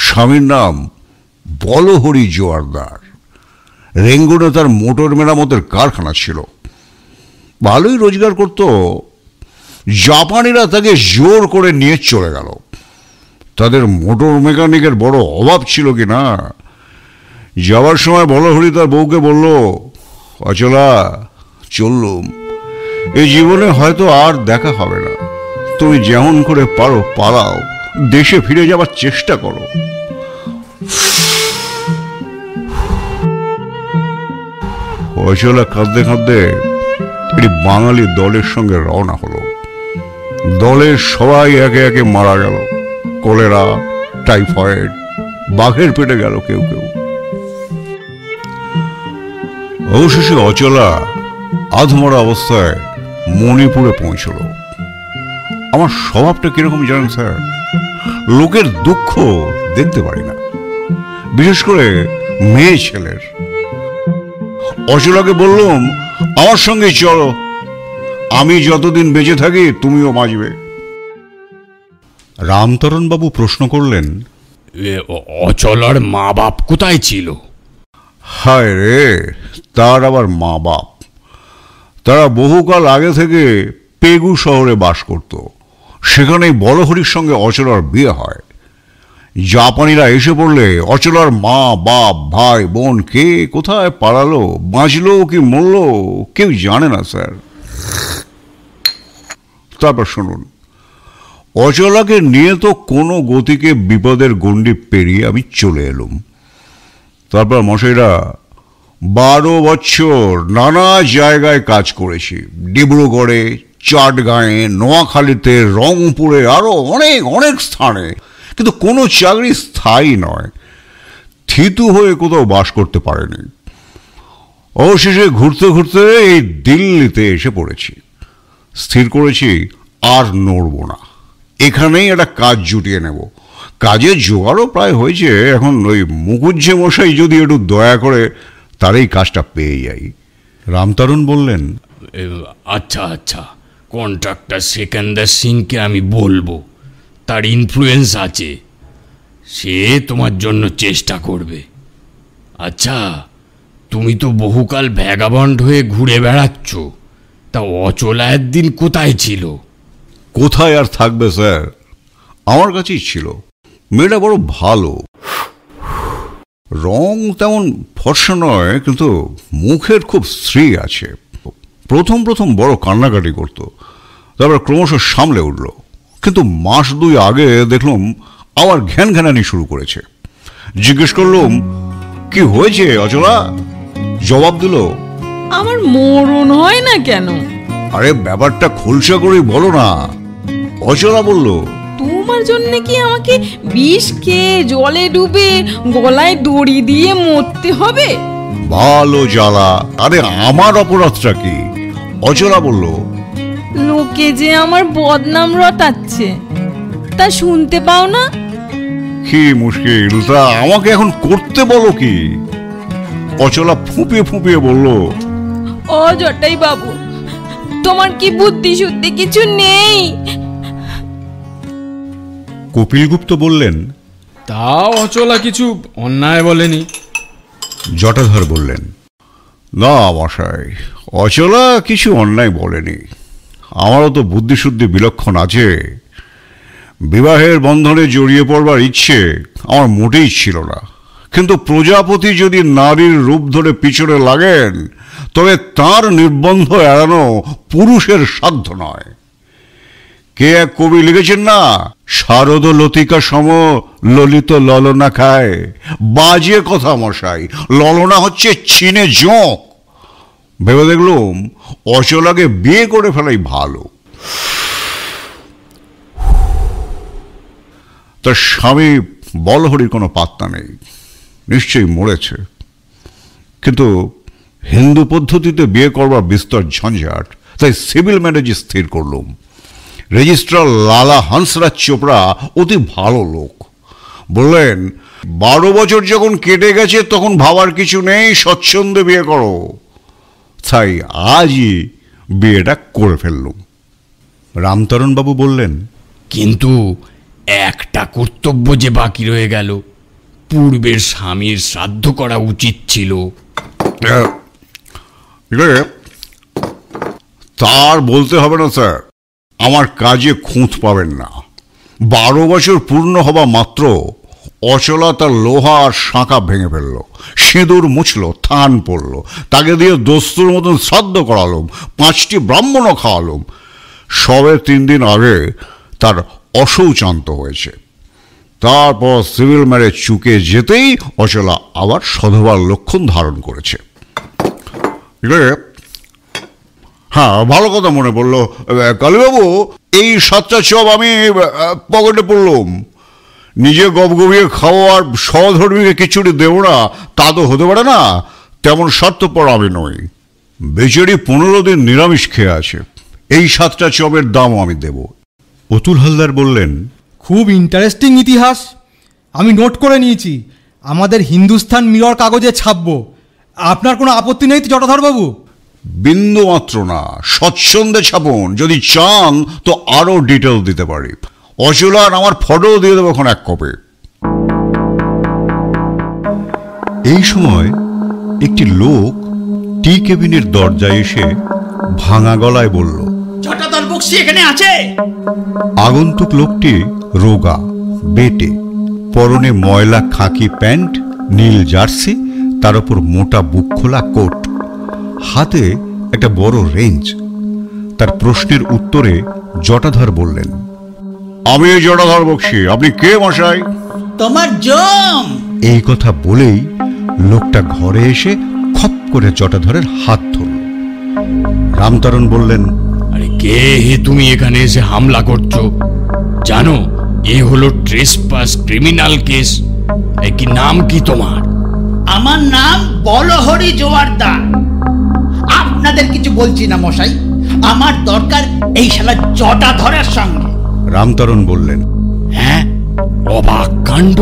স্বামীর নাম বলহরি জোয়ারদার। রেঙ্গুনে তার মোটর মেরামতের কারখানা ছিল, ভালোই রোজগার করত। জাপানিরা তাকে জোর করে নিয়ে চলে গেল। তাদের মোটর মেকানিকের বড় অভাব ছিল কি না। যাওয়ার সময় বলহরি তার বউকে বলল, অচলা চললুম, এই জীবনে হয়তো আর দেখা হবে না, তুমি যেমন করে পারো পালাও, দেশে ফিরে যাবার চেষ্টা করো। অচলা কাঁদতে কাঁদতে একটি বাঙালি দলের সঙ্গে রওনা হলো। দলের সবাই একে একে মারা গেল। কলেরা, টাইফয়েড, বাঘের পেটে গেল কেউ কেউ। অবশেষে অচলা আধমরা অবস্থায় মণিপুরে পৌঁছল। আমার স্বভাবটা কিরকম জানেন স্যার? লোকের দুঃখ দেখতে পারি না, বিশেষ করে মেয়ে ছেলের। অচলাকে বললাম, আমার সঙ্গে চলো, আমি যতদিন বেঁচে থাকি তুমিও বাঁচবে। রামতরণ বাবু প্রশ্ন করলেন, অচলার মা বাপ কোথায় ছিল? হায় রে, তার আবার মা বাপ? তারা বহুকাল আগে থেকে পেগু শহরে বাস করত। সেখানেই বলহরির সঙ্গে অচলার বিয়ে হয়। জাপানিরা এসে পড়লে অচলার মা বাপ ভাই বোন কে কোথায় পালালো, বাঁচলো কি মরলো কেউ জানে না স্যার। তারপর শুনুন, অচলাকে নিয়ে তো কোনো গতিকে বিপদের গণ্ডি পেরিয়ে আমি চলে এলুম। তারপর মশাইরা 12 বছর নানা জায়গায় কাজ করেছি। ডিব্রুগড়ে, চাটগাঁয়ে, নোয়াখালীতে, রংপুরে, আরো অনেক অনেক স্থানে, কিন্তু কোনো চাকরি স্থায়ী নয়। থিতু হয়ে কোথাও বাস করতে পারেনি। অবশেষে ঘুরতে ঘুরতে এই দিল্লিতে এসে পড়েছি। স্থির করেছি আর নড়ব না, এখানেই একটা কাজ জুটিয়ে নেব। কাজের জোগাড়ও প্রায় হয়েছে। এখন ওই মুকুজ্জে মশাই যদি একটু দয়া করে তার এই কাজটা পেয়ে যাই। রামতরণ বললেন, আচ্ছা আচ্ছা, কন্ট্রাক্টর সেকেন্দার সিংকে আমি বলবো, তার ইনফ্লুয়েন্স আছে, সে তোমার জন্য চেষ্টা করবে। আচ্ছা, তুমি তো বহুকাল ভ্যাগাবন্ড হয়ে ঘুরে বেড়াচ্ছ, তা অচলা একদিন কোথায় ছিল? কোথায় আর থাকবে স্যার, আমার কাছেই ছিল। মেয়েটা বড় ভালো, রং তেমন ফর্সা নয়, কিন্তু মুখের খুব শ্রী আছে। প্রথম প্রথম বড় কান্নাকাটি করত, তারপর ক্রমশ সামলে উঠল। কিন্তু মাস 2 আগে দেখলাম আবার ঘ্যান ঘ্যানানি শুরু করেছে। জিজ্ঞেস করলাম, কি হয়েছে অচলা? জবাব দিল, আমার মরণ হয় না কেন? আরে ব্যাপারটা খোলসা করে বলো না। অচলা বলল, তোমার জন্য কি আমাকে বিষ খেয়ে জলে ডুবে গলায় দড়ি দিয়ে মরতে হবে? ভালো জ্বালা। আরে আমার অপরাধটা কি? অচলা বলল, লোকে যে আমার বদনাম রটাচ্ছে, তা শুনতে পাও না? কি মুশকিল, তা আমাকে এখন করতে বলো কি? অচলা ফুঁপিয়ে ফুঁপিয়ে বলল, ও জটাই বাবু, তোমার কি বুদ্ধি শুদ্ধি কিছু নেই? কপিলগুপ্ত বললেন, তা অচলা কিছু অন্যায় বলেনি। জটাধর বললেন, না মশাই, অচলা কিছু অন্যায় বলেনি। আমারও তো বুদ্ধিশুদ্ধি বিলক্ষণ আছে। বিবাহের বন্ধনে জড়িয়ে পড়বার ইচ্ছে আমার মোটেই ছিল না, কিন্তু প্রজাপতি যদি নারীর রূপ ধরে পিছনে লাগেন তবে তার নির্বন্ধ এড়ানো পুরুষের সাধ্য নয়। কে এক কবি লিখেছেন না, শারদ লতিকা সম ললিত ললনা খায়। বাজে কথা মশাই, ললনা হচ্ছে চীনে জোঁক। ভেবে দেখলুম অচলাকে বিয়ে করে ফেলাই ভালো। তার স্বামী বলহরির কোনো পাত্তা নেই, নিশ্চয়ই মরেছে। কিন্তু হিন্দু পদ্ধতিতে বিয়ে করবার বিস্তর ঝঞ্ঝাট, তাই সিভিল ম্যারেজ স্থির করলুম। রেজিস্ট্রার লালা হংসরাজ চোপড়া অতি ভালো লোক। বললেন 12 বছর যখন কেটে গেছে তখন ভাবার কিছু নেই, স্বচ্ছন্দে বিয়ে করো। তাই আজই বিয়েটা করে ফেললুম। রামতরণবাবু বললেন, কিন্তু একটা কর্তব্য যে বাকি রয়ে গেল, পূর্বের স্বামীর শ্রাদ্ধ করা উচিত ছিল। তার বলতে হবে না স্যার, আমার কাজে খুঁত পাবেন না। 12 বছর পূর্ণ হবা মাত্র অচলা তার লোহা আর শাঁখা ভেঙে ফেললো, সিঁদুর মুছলো, থান পড়লো, তাকে দিয়ে দস্তুর মতন শ্রাদ্ধ করালুম, 5টি ব্রাহ্মণও খাওয়ালুম। সবে 3 দিন আগে তার অশৌচান্ত হয়েছে। তারপর সিভিল ম্যারেজ চুকে যেতেই অচলা আবার সধবার লক্ষণ ধারণ করেছে। হ্যাঁ, ভালো কথা মনে পড়লো কালীবাবু, এই 7টা চপ আমি পকেটে পড়লুম। নিজে গবগবিয়ে খাওয়া আর সহধর্মীকে খিচুড়ি দেবো না তা তো হতে পারে না, তেমন স্বার্থপর আমি নই। বেচারি 15 দিন নিরামিষ খেয়ে আছে, এই 7টা চপের দামও আমি দেব। অতুল হালদার বললেন, খুব ইন্টারেস্টিং ইতিহাস, আমি নোট করে নিয়েছি, আমাদের হিন্দুস্তান মিরর কাগজে ছাপবো। আপনার কোনো আপত্তি নেই তো জটাধরবাবু? বিন্দু মাত্র না, স্বচ্ছন্দে ছাপুন। যদি চান তো আরো ডিটেল দিতে পারি। অচলার আমার ফটো দিয়ে দেবো এখন 1 কপি। এই সময় একটি লোক টি কেবিনের দরজায় এসে ভাঙা গলায় বলল, জটাধর বক্সি এখানে আছে? আগন্তুক লোকটি রোগা, বেটে, পরনে ময়লা খাকি প্যান্ট, নীল জার্সি, তার উপর মোটা বুক খোলা কোট, হাতে একটা বড় রেঞ্জ। তার প্রশ্নের উত্তরে জটাধর বললেন, আমি জটাধর বক্সি। আপনি কে মশাই? তোমার জম। এই কথা বলেই লোকটা ঘরে এসে খপ করে জটাধরের হাত ধরল। রামতরণ বললেন, আরে কে হে তুমি এখানে এসে হামলা করছো? জানো এ হলো ট্রেসপাস ক্রিমিনাল কেস। কি নাম কি তোমার? আমার নাম বলহরি জোয়ারদার। আপনাদের কিছু বলছি না মশাই, আমার দরকার এই শালা জটাধরের সঙ্গে। রামতরণ বললেন, হ্যাঁ, অবাক কাণ্ড,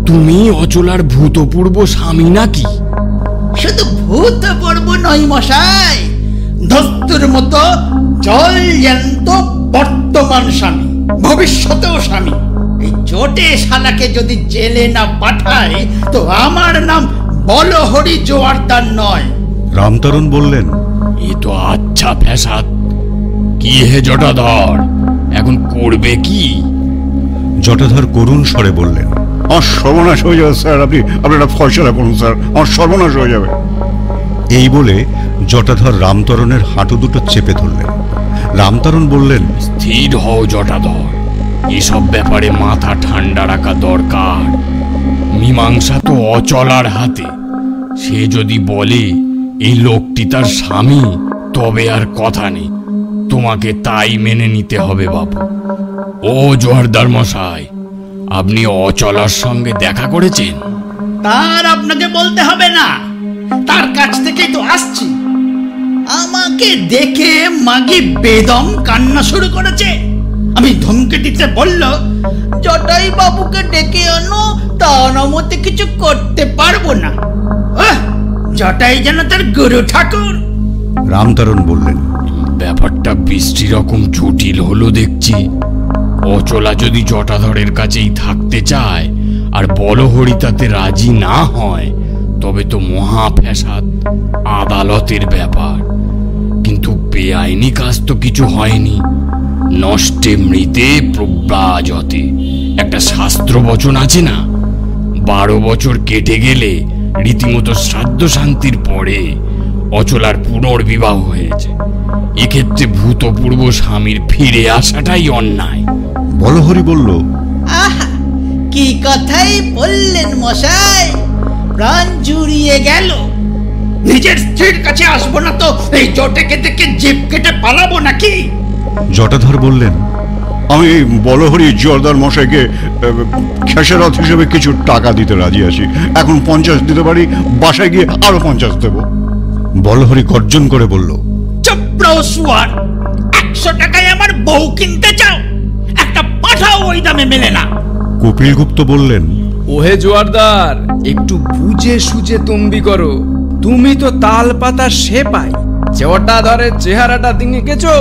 তুমি অচলার ভূতপূর্ব স্বামী নাকি? শুধু ভূতপূর্ব নয় মশাই, দস্তুর মতো জল জ্যান্ত বর্তমান স্বামী, ভবিষ্যতেও স্বামী। এই চোটে শালাকে যদি জেলে না পাঠায় তো আমার নাম বলহরি জোয়ারদার নয়। রামতরণ বললেন, এ তো আচ্ছা ফ্যাসাদ। কি হে জটাধর, এখন করবে কি? জটাধর করুণ স্বরে বললেন, আমার সর্বনাশ হয়ে যাবে স্যার, আপনি একটা ফয়সালা করুন স্যার, আমার সর্বনাশ হয়ে যাবে। এই বলে জটাধর রামতরণের হাঁটু দুটো চেপে ধরলেন। রামতরণ বললেন, স্থির হও জটাধর, এসব ব্যাপারে মাথা ঠান্ডা রাখা দরকার। মীমাংসা তো অচলার হাতে। সে যদি বলে এই লোকটি তার স্বামী, তবে আর কথা নেই, তোমাকে তাই মেনে নিতে হবে বাবু। ও জোয়ারদার মশাই, আপনি অচলার সঙ্গে দেখা করেছেন? তার আপনাকে বলতে হবে না, তার কাছ থেকেই তো আসছি। আমাকে দেখে মাগি বেদম কান্না শুরু করেছে। আমি ধমকে দিতে বলল, জটাই বাবুকে ডেকে আনো, তা অনুমতি কিছু করতে পারবো না। জটাই যেন তার গুরু ঠাকুর। রামতরণ বললেন, ব্যাপারটা বৃষ্টি রকম জটিল হলো দেখছি। অচলা যদি জটাধরের কাছেই থাকতে চায় আর বলহরি তাতে রাজি না হয়, তবে তো মহা ফ্যাসাদ, আদালতের ব্যাপার। কিন্তু বেআইনি কাজ তো কিছু হয়নি, নষ্টে মৃতে প্রব্রাজতে একটা শাস্ত্র বচন আছে না? 12 বছর কেটে গেলে রীতিমতো শ্রাদ্ধ শান্তির পরে অচলার পুনর্বিবাহ হয়েছে। এক্ষেত্রে ভূতপূর্ব স্বামীর ফিরে আসাটাই অন্যায়। বলহরি বলল, আহা, কি কথাই বললেন মশাই, প্রাণ জুড়িয়ে গেল। নিজের স্ত্রীর কাছে আসবো না তো এই জটেকে দেখে জিভ কেটে পালাবো নাকি? জটাধর বললেন, আমি বলহরি জোরদার মশাইকে খেসারত হিসেবে কিছু টাকা দিতে রাজি আছি। এখন 50 দিতে পারি, বাসায় গিয়ে আরো 50 দেব। বলহরি গর্জন করে বলল, চপ্রাও সুয়ার, 100 টাকায় আমার বউ কিনতে চাও? একটা পাঠাও ওই দামে মেলে না। কপিলগুপ্ত বললেন, ওহে জোয়ারদার, একটু বুঝে সুঝে তম্বি করো। তুমি তো তাল পাতা সেপাই, জটাধরের চেহারাটা দিনে গেছো,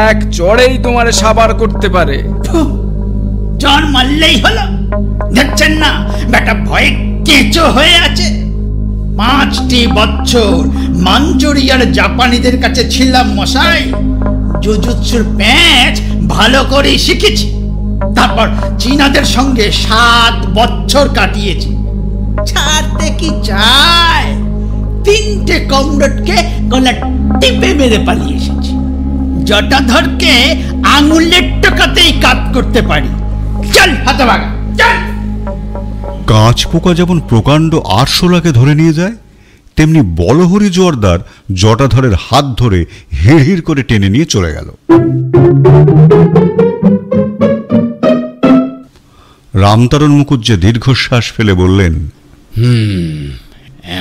এক চড়েই তোমারে সাবার করতে পারে। জন মারলেই হলো, দেখছেন না বেটা ভয়ে কেঁচো হয়ে আছে। 5টি বছর মাঞ্চুরিয়ার জাপানিদের কাছে ছিলাম মশাই, জুজুৎসুর প্যাঁচ ভালো করে শিখেছি। তারপর চীনাদের সঙ্গে 7 বছর কাটিয়েছি। ছাড়তে কি চায়? 3টে কমরেডকে গলা টিপে মেরে পালিয়ে এসেছি। জটাধরকে আঙুলের টোকাতেই কাট করতে পারি। চল হতভাগা, চল। কাঁচ পোকা যেমন প্রকাণ্ড আরশোলাকে ধরে নিয়ে যায়, তেমনি বলহরি জোয়ারদার জটাধরের হাত ধরে হিড়হিড় করে টেনে নিয়ে চলে গেল। রামতারণ মুখুজ্জে দীর্ঘশ্বাস ফেলে বললেন,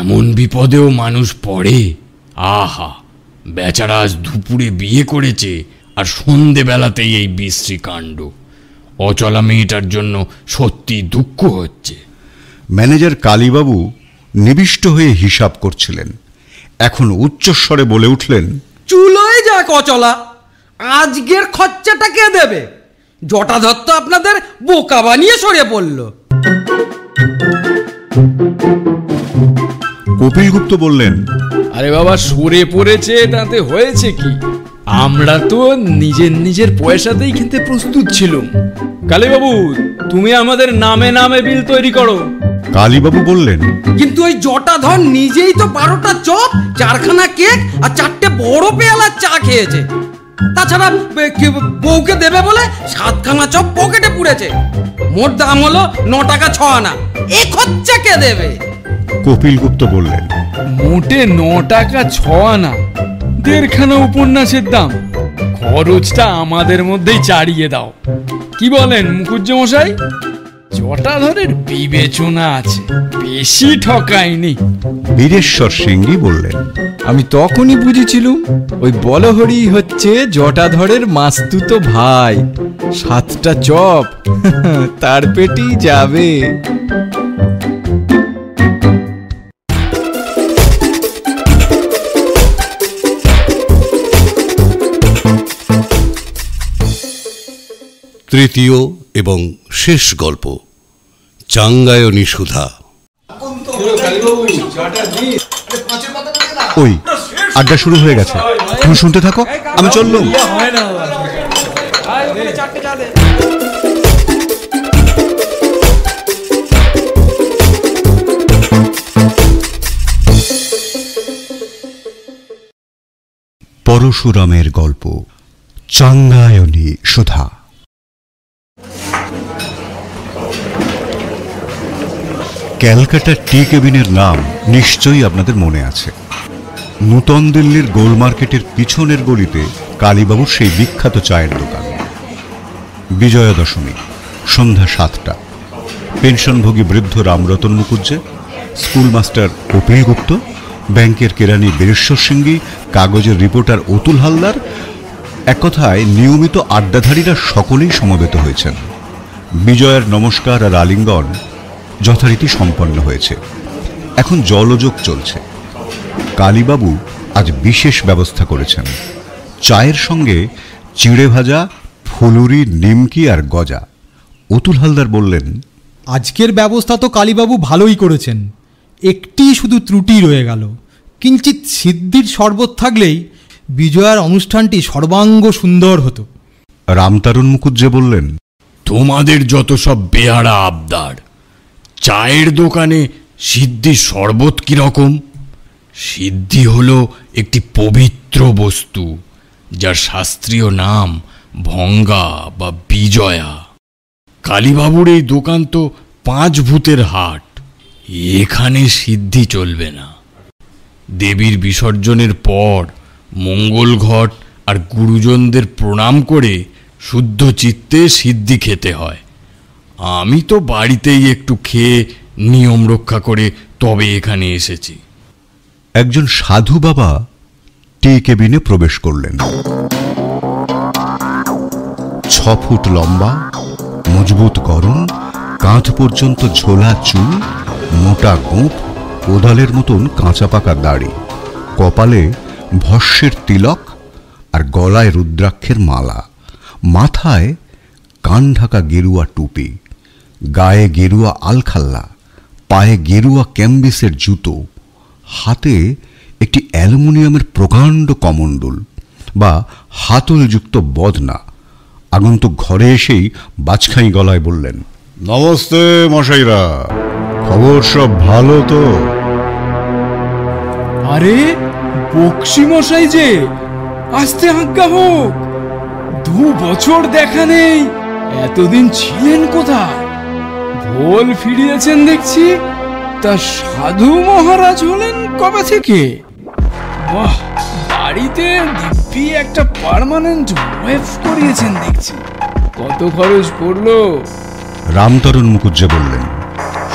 এমন বিপদেও মানুষ পড়ে। আহা, বেচারা আজ দুপুরে বিয়ে করেছে আর সন্ধেবেলাতেই এই বিশ্রী কাণ্ড। অচলা মেয়েটার জন্য সত্যি দুঃখ হচ্ছে। ম্যানেজার কালীবাবু নিবিষ্ট হয়ে হিসাব করছিলেন। এখন উচ্চস্বরে বলে উঠলেন, চুলোয় যাক অচলা, আজকের খরচাটা কে দেবে? জটাধর তো আপনাদের বোকা বানিয়ে সরে পড়ল। কপিলগুপ্ত বললেন, আরে বাবা, সরে পড়েছে তাতে হয়েছে কি? আমরা তো নিজের পয়সাতেই কিনতে প্রস্তুত ছিলাম। কালীবাবু, তুমি আমাদের নামে নামে বিল তৈরি করো। কালীবাবু বললেন, কিন্তু ওই জটাধর নিজেই তো 12টা চপ, 4খানা কেক আর 4টে বড় পেয়ালার চা খেয়েছে। তাছাড়া বউকে দেবে বলে 7খানা চপ পকেটে পুড়েছে। মোট দাম হলো 9 টাকা 6 আনা। এই খরচা কে দেবে? কপিলগুপ্ত বললেন, মোটে 9 টাকা 6 আনা, 1.5খানা উপন্যাসের দাম। খরচটা আমাদের মধ্যেই চাড়িয়ে দাও। কি বলেন মুখুজ্জ মশাই? জটাধরের বিবেচনা আছে, বেশি ঠকায়নি। বীরেশ্বর সিংহি বললেন, আমি তখনই বুঝেছিলুম ওই বলহরি হচ্ছে জটাধরের মাস্তুতো ভাই। 7টা চপ তার পেটেই যাবে। তৃতীয় এবং শেষ গল্প, চাঙ্গায়নী সুধা। ওই আড্ডা শুরু হয়ে গেছে, তুমি শুনতে থাকো, আমি চললুম। পরশুরামের গল্প, চাঙ্গায়নী সুধা। ক্যালকাটার টি কেবিনের নাম নিশ্চয়ই আপনাদের মনে আছে। নূতন দিল্লির গোল মার্কেটের পিছনের গলিতে কালীবাবুর সেই বিখ্যাত চায়ের দোকান। বিজয়া দশমী, সন্ধ্যা 7টা। পেনশনভোগী বৃদ্ধ রামরতন মুখুজ্জে, স্কুল মাস্টার কপিলগুপ্ত, ব্যাংকের কেরানি বীরেশ্বর সিংহি, কাগজের রিপোর্টার অতুল হালদার, এক কথায় নিয়মিত আড্ডাধারীরা সকলেই সমবেত হয়েছেন। বিজয়ার নমস্কার আর আলিঙ্গন যথারীতি সম্পন্ন হয়েছে। এখন জলযোগ চলছে। কালীবাবু আজ বিশেষ ব্যবস্থা করেছেন। চায়ের সঙ্গে চিড়ে ভাজা, ফুলুরি, নিমকি আর গজা। অতুল হালদার বললেন, আজকের ব্যবস্থা তো কালীবাবু ভালোই করেছেন, একটি শুধু ত্রুটি রয়ে গেল। কিঞ্চিত সিদ্ধির শরবত থাকলেই বিজয়ার অনুষ্ঠানটি সর্বাঙ্গ সুন্দর হতো। রামতারণ মুখুজ্জে বললেন, তোমাদের যত সব বেহারা আবদার। চায়ের দোকানে সিদ্ধির শরবত কিরকম? সিদ্ধি হলো একটি পবিত্র বস্তু, যার শাস্ত্রীয় নাম ভঙ্গা বা বিজয়া। কালীবাবুর এই দোকান তো 5 ভূতের হাট, এখানে সিদ্ধি চলবে না। দেবীর বিসর্জনের পর মঙ্গল ঘট আর গুরুজনদের প্রণাম করে শুদ্ধ চিত্তে সিদ্ধি খেতে হয়। আমি তো বাড়িতেই একটু খেয়ে নিয়ম রক্ষা করে তবে এখানে এসেছি। একজন সাধু বাবা টি কেবিনে প্রবেশ করলেন। 6 ফুট লম্বা, মজবুত গরম, কাঁধ পর্যন্ত ঝোলা চুল, মোটা গোঁফ, কোদালের মতন কাঁচা পাকা দাড়ি, কপালে ভস্যের তিলক আর গলায় রুদ্রাক্ষের মালা, মাথায় কান ঢাকা গেরুয়া টুপি, গায়ে গেরুয়া আলখাল্লা, পায়ে গেরুয়া ক্যাম্বিসের জুতো, হাতে একটি অ্যালুমিনিয়ামের প্রকাণ্ড কমণ্ডল বা হাতলযুক্ত বদনা। আগন্তুক ঘরে এসেই বাজখাই গলায় বললেন, নমস্তে মশাইরা, খবর সব ভালো তো? আরে বক্সি মশাই যে, আসতে আজ্ঞা হোক। 2 বছর দেখা নেই, এতদিন ছিলেন কোথায়? ভোল ফিরিয়েছেন দেখছি। তা সাধু মহারাজ হলেন কবে থেকে? বাহ, বাড়িতে দিব্যি একটা পার্মানেন্ট ওয়েব করিয়েছেন দেখছি। কত খরচ পড়লো? রামতরণ মুখুজ্জে বললেন,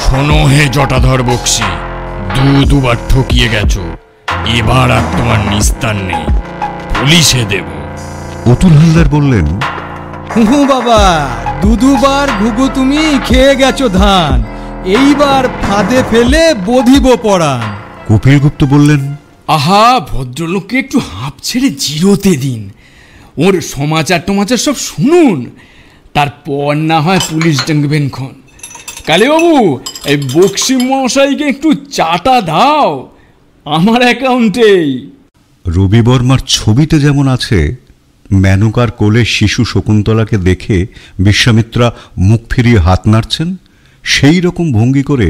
শোনো হে জটাধর বক্সি, দুবার ঠকিয়ে গেছো, এবার আর তোমার নিস্তার নেই, পুলিশে দেব। অতুল হালদার বললেন, হুহু বাবা, দুবার ঘুঘু তুমি খেয়ে গেছো ধান, এইবার ফাঁদে ফেলে বধিব পড়ান। কপিল গুপ্ত বললেন, আহা, ভদ্রলোককে একটু হাঁপ ছেড়ে জিরোতে দিন, ওর সমাচার টমাচার সব শুনুন, তারপর না হয় পুলিশ ডাকবেন খন। কালীবাবু, এই বক্সি মশাইকে একটু চাটা দাও আমার অ্যাকাউন্টেই। রবি বর্মার ছবিতে যেমন আছে, মেনকার কোলে শিশু শকুন্তলাকে দেখে বিশ্বামিত্রা মুখ ফিরিয়ে হাত নাড়ছেন, সেই রকম ভঙ্গি করে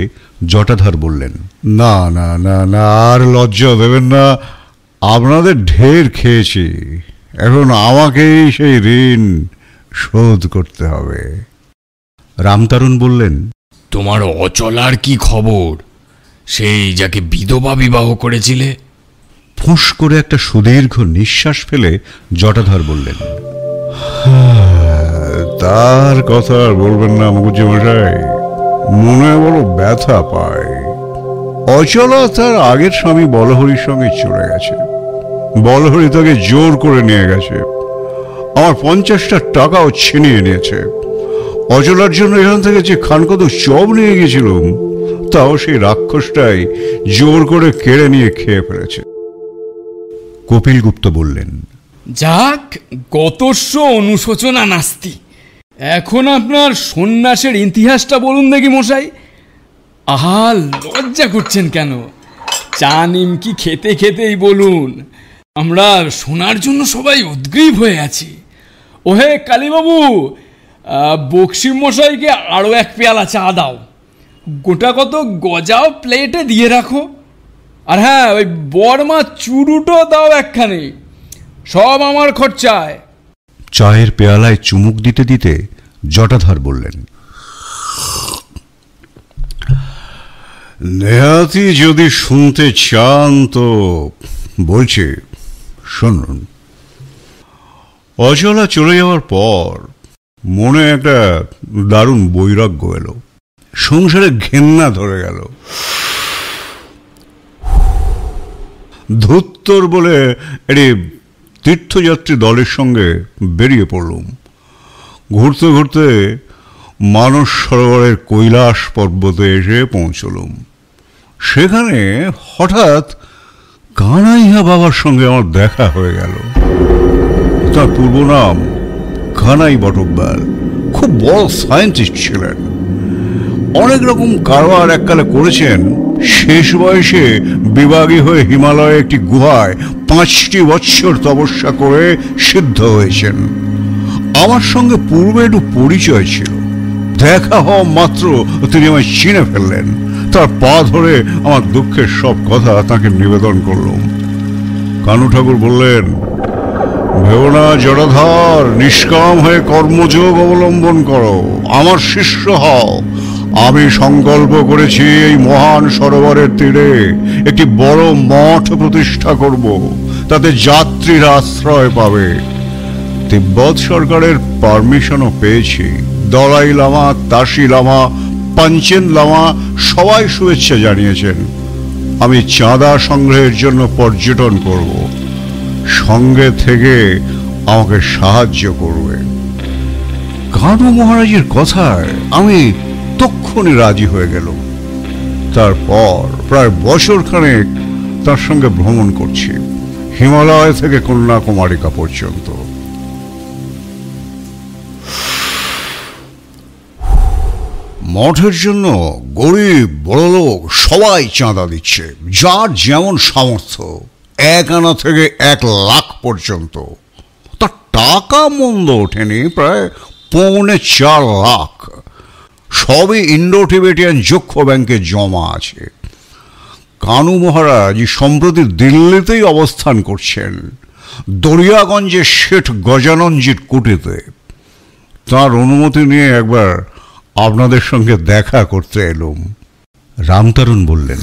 জটাধর বললেন, না না না না, আর লজ্জা দেবেন না, আপনাদের ঢের খেয়েছি, এখন আমাকেই সেই ঋণ শোধ করতে হবে। রামতারণ বললেন, তোমার অচলার কি খবর? সেই যাকে বিধবা বিবাহ করেছিলে? ফুঁস করে একটা সুদীর্ঘ নিঃশ্বাস ফেলে জটাধর বললেন, তার কথা আর বলবেন না মুখুজ্জে মশাই, মনে বড় ব্যথা পায়। অচলা তার আগের স্বামী বলহরির সঙ্গে চলে গেছে, বলহরি তাকে জোর করে নিয়ে গেছে, আমার 50টা টাকাও ছিনিয়ে নিয়েছে। অচলার জন্য এখান থেকে যে খানকত চপ নিয়ে গেছিলাম, তাও সেই রাক্ষসটাই জোর করে কেড়ে নিয়ে খেয়ে ফেলেছে। কপিল গুপ্ত বললেন, যাক, গতস্য অনুশোচনা নাস্তি। এখন আপনার সন্ন্যাসের ইতিহাসটা বলুন দেখি মশাই। আহা, লজ্জা করছেন কেন? চা নিমকি খেতে খেতেই বলুন, আমরা শোনার জন্য সবাই উদ্গ্রীব হয়ে আছি। ওহে কালীবাবু, বক্সি মশাইকে আরও 1 পেয়ালা চা দাও, গোটা কত গজাও প্লেটে দিয়ে রাখো, আর হ্যাঁ, ওই বর্মা চুরুটো দাও একখানে, সব আমার খরচায়। চায়ের পেয়ালায় চুমুক দিতে দিতে জটাধর বললেন, নেহাতি যদি শুনতে চান তো বলছি, শুনুন। অচলা চলে যাওয়ার পর মনে একটা দারুণ বৈরাগ্য এলো, সংসারে ঘেন্না ধরে গেল। ধুত্তর বলে একটি তীর্থযাত্রী দলের সঙ্গে বেরিয়ে পড়লুম। ঘুরতে ঘুরতে মানস সরোবরের কৈলাস পর্বতে এসে পৌঁছলুম। সেখানে হঠাৎ কানাইয়া বাবার সঙ্গে আমার দেখা হয়ে গেল। তার পূর্ব নাম কানাই বটব্যাল, খুব বড় সায়েন্টিস্ট ছিলেন, অনেক রকম কারবার এককালে করেছেন। শেষ বয়সে বিভাগী হয়ে হিমালয়ে একটি গুহায় 5টি বৎসর তপস্যা করে সিদ্ধ হয়েছেন। আমার সঙ্গে পূর্বে একটু পরিচয় ছিল। দেখা হওয়া মাত্র তিনি আমায় চিনে ফেললেন। তার পা ধরে আমার দুঃখের সব কথা তাকে নিবেদন করলাম। কানু ঠাকুর বললেন, ভেবো না জটাধর, নিষ্কাম হয়ে কর্মযোগ অবলম্বন করো, আমার শিষ্য হও। আমি সংকল্প করেছি এই মহান সরোবরের তীরে একটি বড় মঠ প্রতিষ্ঠা করব, তাতে যাত্রীরা আশ্রয় পাবে। তিব্বত সরকারের পারমিশনও পেয়েছি। দলাই লামা, তাসি লামা, পাঞ্চেন লামা সবাই শুভেচ্ছা জানিয়েছেন। আমি চাঁদা সংগ্রহের জন্য পর্যটন করব, সঙ্গে থেকে আমাকে সাহায্য করবে। কানু মহারাজের কথায় আমি তক্ষুনি রাজি হয়ে গেল। তারপর প্রায় বছরখানেক তার সঙ্গে ভ্রমণ করছি, হিমালয় থেকে কন্যাকুমারিকা পর্যন্ত। মঠের জন্য গরিব বড়লোক সবাই চাঁদা দিচ্ছে, যার যেমন সামর্থ্য, 1 আনা থেকে 1 লাখ পর্যন্ত। তার টাকা মন্দ ওঠেনি, প্রায় 4.25 লাখ। সবই ইন্ডো টিবেটিয়ান যক্ষ ব্যাংকে জমা আছে। কানু মহারাজ সম্প্রতি দিল্লিতেই অবস্থান করছেন, দরিয়াগঞ্জে শেঠ গজাননজির কুটিতে। তার অনুমতি নিয়ে একবার আপনাদের সঙ্গে দেখা করতে এলুম। রামতারণ বললেন,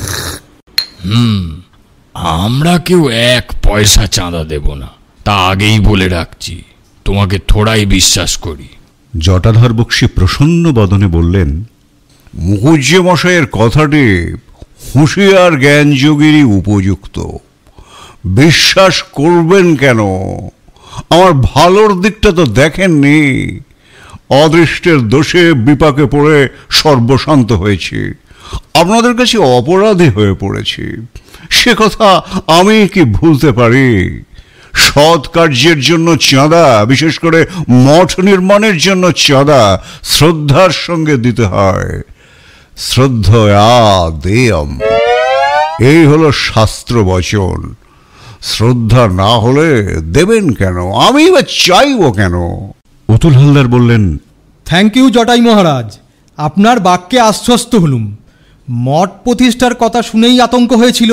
আমরা কেউ 1 পয়সা চাঁদা দেব না, তা আগেই বলে রাখছি। তোমাকে থোড়াই বিশ্বাস করি। জটাধর বক্সী প্রসন্ন বদনে বললেন, মুখুজ্জে মশাইয়ের কথাটি হুঁশিয়ার জ্ঞানযোগীরই উপযুক্ত। বিশ্বাস করবেন কেন? আমার ভালোর দিকটা তো দেখেননি। অদৃষ্টের দোষে বিপাকে পড়ে সর্বশান্ত হয়েছি, আপনাদের কাছে অপরাধী হয়ে পড়েছি। সে কথা আমি কি ভুলতে পারি? সৎ কার্যের জন্য চাঁদা, বিশেষ করে মঠ নির্মাণের জন্য চাঁদা শ্রদ্ধার সঙ্গে দিতে হয়। শ্রদ্ধয়া দেয়ম, এই হলো শাস্ত্র বচন। শ্রদ্ধা না হলে দেবেন কেন? আমি বা চাইব কেন? অতুল হালদার বললেন, থ্যাংক ইউ জটাই মহারাজ, আপনার বাক্যে আশ্বস্ত হলুম। মঠ প্রতিষ্ঠার কথা শুনেই আতঙ্ক হয়েছিল।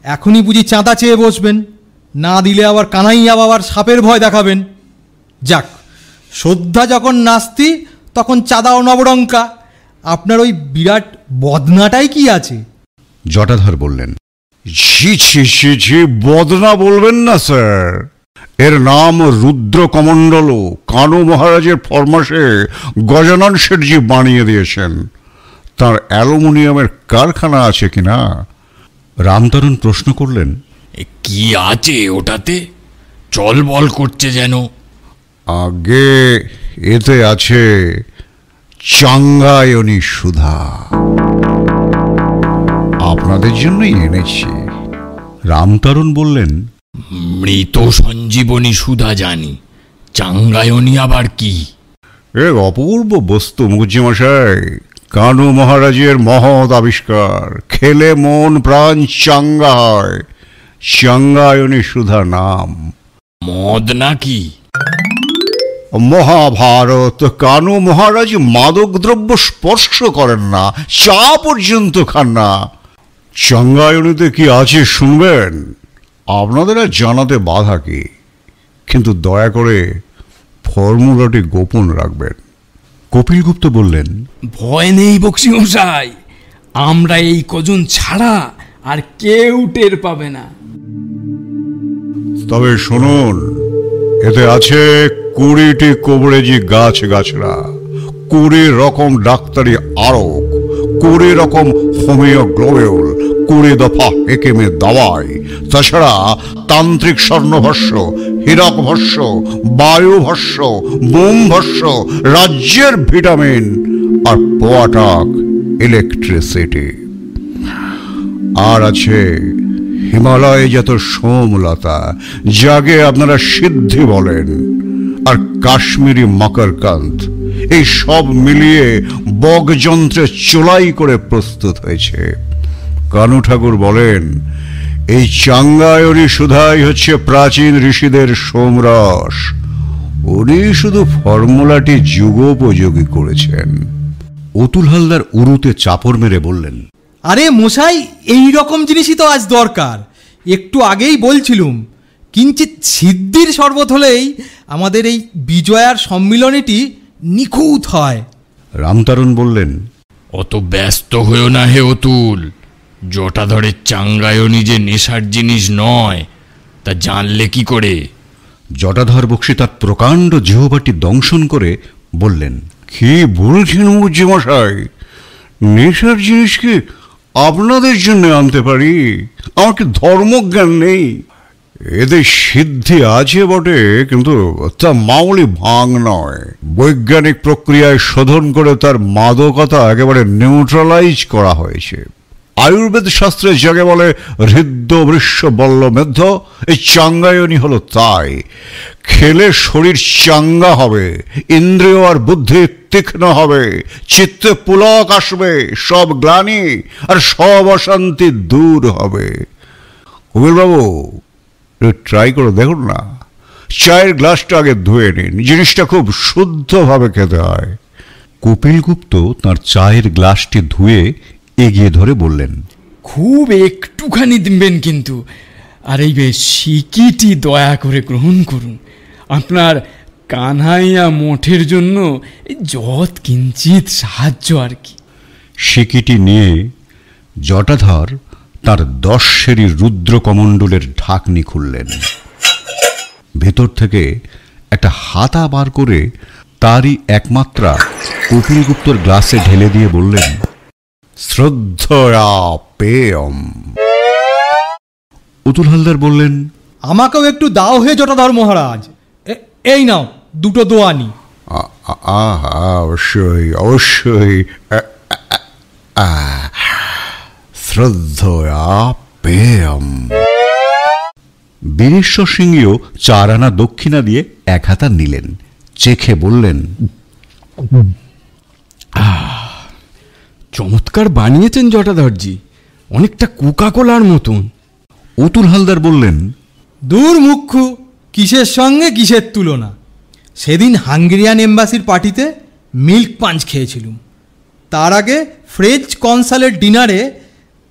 এখনই বুঝি চাঁদা চেয়ে বসবেন? না দিলে আবার কানাইয়া বাবার সাপের ভয় দেখাবেন। যাক, শ্রদ্ধা যখন নাস্তি তখন চাঁদাও নবরঙ্কা। আপনার ওই বিরাট বদনাটাই কি আছে? জটাধর বললেন, ছি ছি ছি ছি, বদনা বলবেন না স্যার। এর নাম রুদ্র কমণ্ডল। কানু মহারাজের ফরমাসে গজানন শেঠজি বানিয়ে দিয়েছেন। তার অ্যালুমিনিয়ামের কারখানা আছে কিনা? রামতারণ প্রশ্ন করলেন, কি আছে ওটাতে? চল বল করছে যেন। আগে এতে আছে চাঙ্গায়নী সুধা। আপনাদের জন্যই এনেছি। রামতারণ বললেন, মৃত সঞ্জীবনী সুধা জানি, চাঙ্গায়নী আবার কি? এক অপূর্ব বস্তু মুখুজ্জে মশাই, কানু মহারাজের মহৎ আবিষ্কার। খেলে মন প্রাণ চাঙ্গা হয়। চাঙ্গায়নী সুধা নাম। মদ নাকি? মহাভারত। কানু মহারাজ মাদক দ্রব্য স্পর্শ করেন না, চা পর্যন্ত খান না। চাঙ্গায়নীতে কি আছে শুনবেন? আপনাদের আর জানাতে বাধা কি, কিন্তু দয়া করে ফর্মুলাটি গোপন রাখবেন। কপিল গুপ্ত বললেন, ভয় নেই বক্সি মশাই, আমরা এই কজন ছাড়া আর কেউ টের পাবে না। তবে শুনুন, এতে আছে 20টি কবরেজি গাছ গাছড়া, 20 রকম ডাক্তারি আরক, 20 রকম হোমিওগ্লোবিউল, 20 দফা হেকেমের দাওয়াই, তাছাড়া তান্ত্রিক স্বর্ণভস্য, হীরক ভস্য, বায়ু ভস্য, মোম ভস্য, রাজ্যের ভিটামিন আর পোয়াটাক ইলেকট্রিসিটি। আর আছে হিমালয়ে যত সোমলতা, যাকে আপনারা সিদ্ধি বলেন, আর কাশ্মীরি মকরকান্ত। এই সব মিলিয়ে বগযন্ত্রে চোলাই করে প্রস্তুত হয়েছে। কানু ঠাকুর বলেন, এই চাঙ্গায়নী সুধাই হচ্ছে প্রাচীন ঋষিদের সোমরস। উনি শুধু ফর্মুলাটি যুগোপযোগী করেছেন। অতুল হালদার উরুতে চাপড় মেরে বললেন, আরে মশাই, এই রকম জিনিসই তো আজ দরকার। একটু আগেই বলছিলুম, কিঞ্চিত সিদ্ধির শরবত হলেই আমাদের এই বিজয়ার সম্মিলনীটি নিখুঁত হয়। রামতারণ বললেন, অত ব্যস্ত হয়েও না হে অতুল। জটাধরের চাঙ্গায়নি যে নেশার জিনিস নয় তা জানলে কি করে? জটাধর বক্সী তার প্রকাণ্ড জিহ্বাটি দংশন করে বললেন, কি বলছেন মুখুজ্জে মশাই? নেশার জিনিস কি আপনাদের জন্য আনতে পারি? আমার কি ধর্মজ্ঞান নেই? এদের সিদ্ধি আছে বটে, কিন্তু তা মামুলি ভাঙ নয়। বৈজ্ঞানিক প্রক্রিয়ায় শোধন করে তার মাদকতা একেবারে নিউট্রালাইজ করা হয়েছে। আয়ুর্বেদ শাস্ত্রে যাকে বলে হৃদ্য বৃষ্য বল্ল মেধ্য, এই চাঙ্গায়নি হলো তাই। খেলে শরীর চাঙ্গা হবে, ইন্দ্রিয় আর বুদ্ধি তীক্ষ্ণ হবে, চিত্তে পুলক আসবে, সব গ্লানি আর সব অশান্তি দূর হবে। কবির বাবু, ট্রাই করে দেখুন না। চায়ের গ্লাসটা আগে ধুয়ে নিন, জিনিসটা খুব শুদ্ধভাবে খেতে হয়। কপিল গুপ্ত তাঁর চায়ের গ্লাসটি ধুয়ে এগিয়ে ধরে বললেন, খুব একটুখানি দিবেন কিন্তু, আর এই সিকিটি দয়া করে গ্রহণ করুন। আপনার কানহাইয়া মঠের জন্য যৎ কিঞ্চিত সাহায্য আর কি। সিকিটি নিয়ে জটাধর তার 10 সেরি রুদ্রকমণ্ডলের ঢাকনি খুললেন। ভেতর থেকে একটা হাতা বার করে তারই একমাত্রা কপিল গুপ্তর গ্লাসে ঢেলে দিয়ে বললেন, শ্রদ্ধয়া পেয়ম। অতুল হালদার বললেন, আমাকেও একটু দাও হে জটাধর মহারাজ। এই নাও দুটো দোয়ানি। অবশ্যই অবশ্যই। শ্রদ্ধয়া পেয়ম। বীরেশ্বর সিংহীও 4 আনা দক্ষিণা দিয়ে 1 হাতা নিলেন। চেখে বললেন, চমৎকার বানিয়েছেন জটাধরজি, অনেকটা কোকাকোলার মতন। অতুল হালদার বললেন, দূর মুখ্যু, কিসের সঙ্গে কিসের তুলনা। সেদিন হাঙ্গেরিয়ান এম্বাসির পার্টিতে মিল্ক পাঞ্চ খেয়েছিলুম, তার আগে ফ্রেঞ্চ কনসালের ডিনারে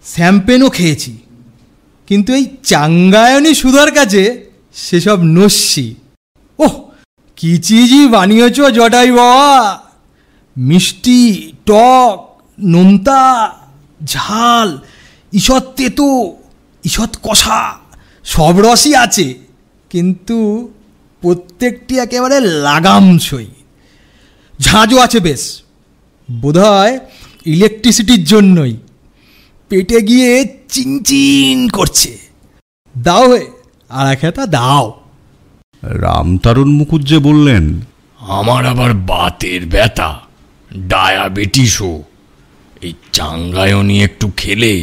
শ্যাম্পেনও খেয়েছি, কিন্তু এই চাঙ্গায়নি সুধার কাছে সেসব নস্যি। ওহ, কি চিজই বানিয়েছ জটাই বাবা! মিষ্টি, টক, নোনতা, ঝাল, ঈষৎ তেতো, ঈষৎ কষা, সব রসই আছে, কিন্তু প্রত্যেকটি একেবারে লাগামসই। ঝাঁঝও আছে বেশ, বোধহয় ইলেকট্রিসিটির জন্যই। পেটে গিয়ে চিনচিন করছে। দাও হে, আর এক হাতা দাও। রামতারণ মুখুজ্জে বললেন, আমার আবার বাতের ব্যথা, ডায়াবেটিসও। এই চাঙ্গায়নি একটু খেলে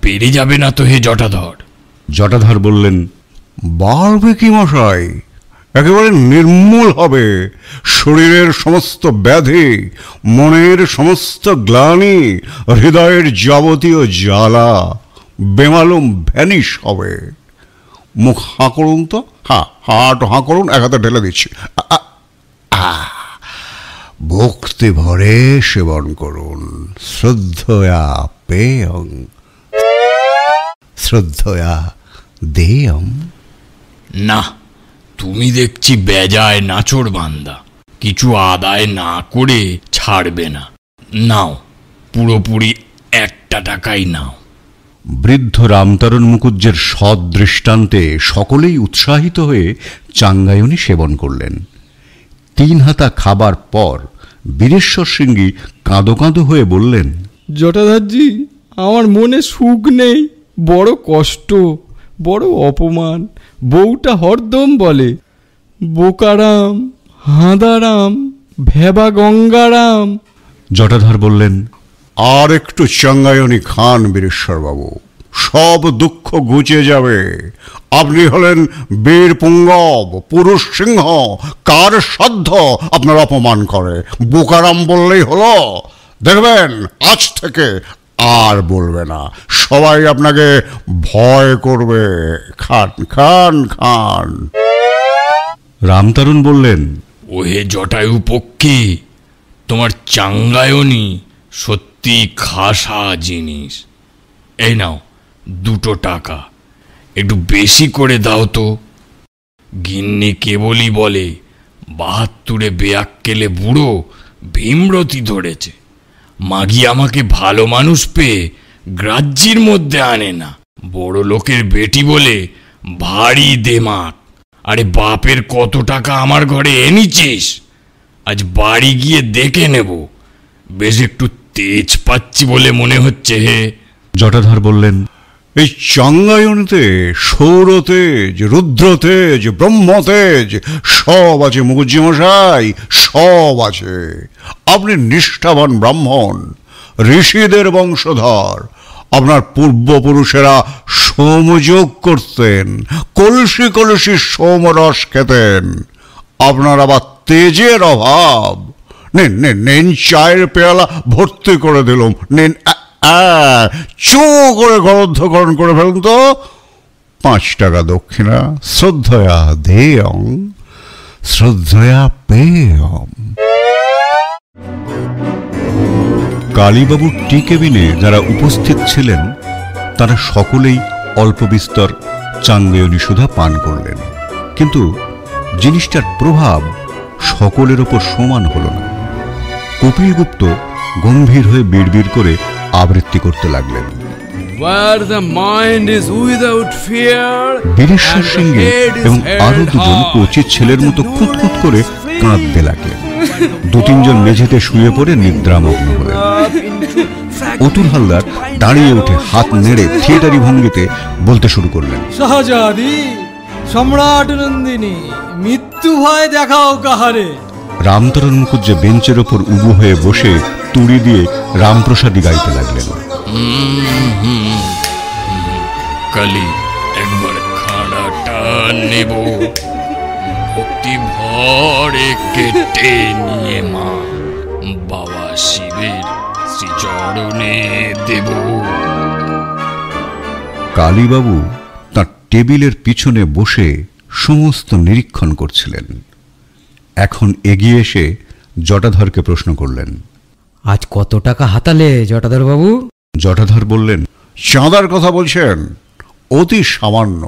বেড়ে যাবে না তো হে জটাধর? জটাধর বললেন, বাড়বে কি মশাই, একেবারে নির্মূল হবে। শরীরের সমস্ত ব্যাধি, মনের সমস্ত গ্লানি, হৃদয়ের যাবতীয় জ্বালা বেমালুম ভ্যানিশ হবে। মুখ হাঁ করুন তো, হাঁ করুন, 1 হাতে ঢেলে দিচ্ছি। ভক্তি ভরে সেবন করুন। শ্রদ্ধয়া পেয়ং, শ্রদ্ধয়া দেয়ম। না, তুমি দেখছি বেজায় নাচড় বান্দা, কিছু আদায় না করে ছাড়বে না। নাও, পুরোপুরি 1 টাকাই নাও। বৃদ্ধ রামতারণ মুখুজ্জের সৎ দৃষ্টান্তে সকলেই উৎসাহিত হয়ে চাঙ্গায়নি সেবন করলেন। 3 হাতা খাবার পর বীরেশ্বর সিংহী কাঁদো কাঁদো হয়ে বললেন, জটাধরজি, আমার মনে সুখ নেই, বড় কষ্ট, বড় অপমান। বউটা হরদম বলে বোকারাম, হাঁদারাম, ভেবা গঙ্গারাম। জটাধর বললেন, আর একটু চাঙ্গায়নি খান বীরেশ্বর বাবু, সব দুঃখ ঘুচে যাবে। আপনি হলেন বীর পুঙ্গব, পুরুষ সিংহ, কার সাধ্য আপনার অপমান করে? বোকারাম বললেই হলো। দেখবেন আজ থেকে আর বলবে না, সবাই আপনাকে ভয় করবে। খান খান খান। রামতারণ বললেন, ওহে জটায়ু পক্ষী, তোমার চাঙ্গায়নি সত্যি খাসা জিনিস। এই নাও 2 টাকা, একটু বেশি করে দাও তো। গিন্নি কেবলই বলে 72-এ বেয়াক্কেলে বুড়ো ভীমরতি ধরেছে। মাগি আমাকে ভালো মানুষ পেয়ে গ্রাহ্যির মধ্যে আনে না। বড় লোকের বেটি বলে ভারী দেমাক। আরে বাপের কত টাকা আমার ঘরে এনেছিস? আজ বাড়ি গিয়ে দেখে নেব। বেশ একটু তেজ পাচ্ছি বলে মনে হচ্ছে। হে জটাধর বললেন, এই চাঙ্গায়নিতে সৌরতেজ, রুদ্রতেজ, ব্রহ্মতেজ সব আছে মুখুজ্জি মশাই, সব আছে। আপনি নিষ্ঠাবান ব্রাহ্মণ, ঋষিদের বংশধর। আপনার পূর্বপুরুষেরা সোমযোগ করতেন, কলসি কলসি সোমরস খেতেন। আপনার আবার তেজের অভাব। নেন নেন নেন, চায়ের পেয়ালা ভর্তি করে দিলাম। নেন, চো করে গরদ্ধকরণ করে ফেলুন তো। 5 টাকা দক্ষিণা, শ্রদ্ধয়া দেয়ং শ্রদ্ধয়া পেয়ম। কালীবাবুর টি কেবিনে যারা উপস্থিত ছিলেন তারা সকলেই অল্প বিস্তর চাঙ্গায়নি সুধা পান করলেন, কিন্তু জিনিসটার প্রভাব সকলের ওপর সমান হল না। কপিলগুপ্ত গম্ভীর হয়ে বিড়বিড় করে আবৃত্তি করতে লাগলেন। বীরেশ্বর সিংহে এবং আরো 2জন কোচির ছেলের মতো খুঁতখুত করে কাঁদতে লাগলেন। 2-3 জন মেঝেতে শুয়ে পড়ে নিদ্রামগ্ন হলেন। অতুল হালদার দাঁড়িয়ে উঠে হাত নেড়ে থিয়েটারি ভঙ্গিতে বলতে শুরু করলেন, শাহজাদি, সম্রাট নন্দিনী, মৃত্যু ভয় দেখাও কাহারে। রামতারণ মুখুজ্জে বেঞ্চের ওপর উবু হয়ে বসে তুড়ি দিয়ে রামপ্রসাদী গাইতে লাগলেন। কালী একবার খাড়াটা নেব, ভক্তি ভরে কেটে নিয়ে মা বাবা শিবের শ্রীচরণে দেব। কালীবাবু তার টেবিলের পিছনে বসে সমস্ত নিরীক্ষণ করছিলেন। এখন এগিয়ে এসে জটাধরকে প্রশ্ন করলেন, আজ কত টাকা হাতালে জটাধর বাবু? জটাধর বললেন, চাঁদার কথা বলছেন? অতি সামান্য,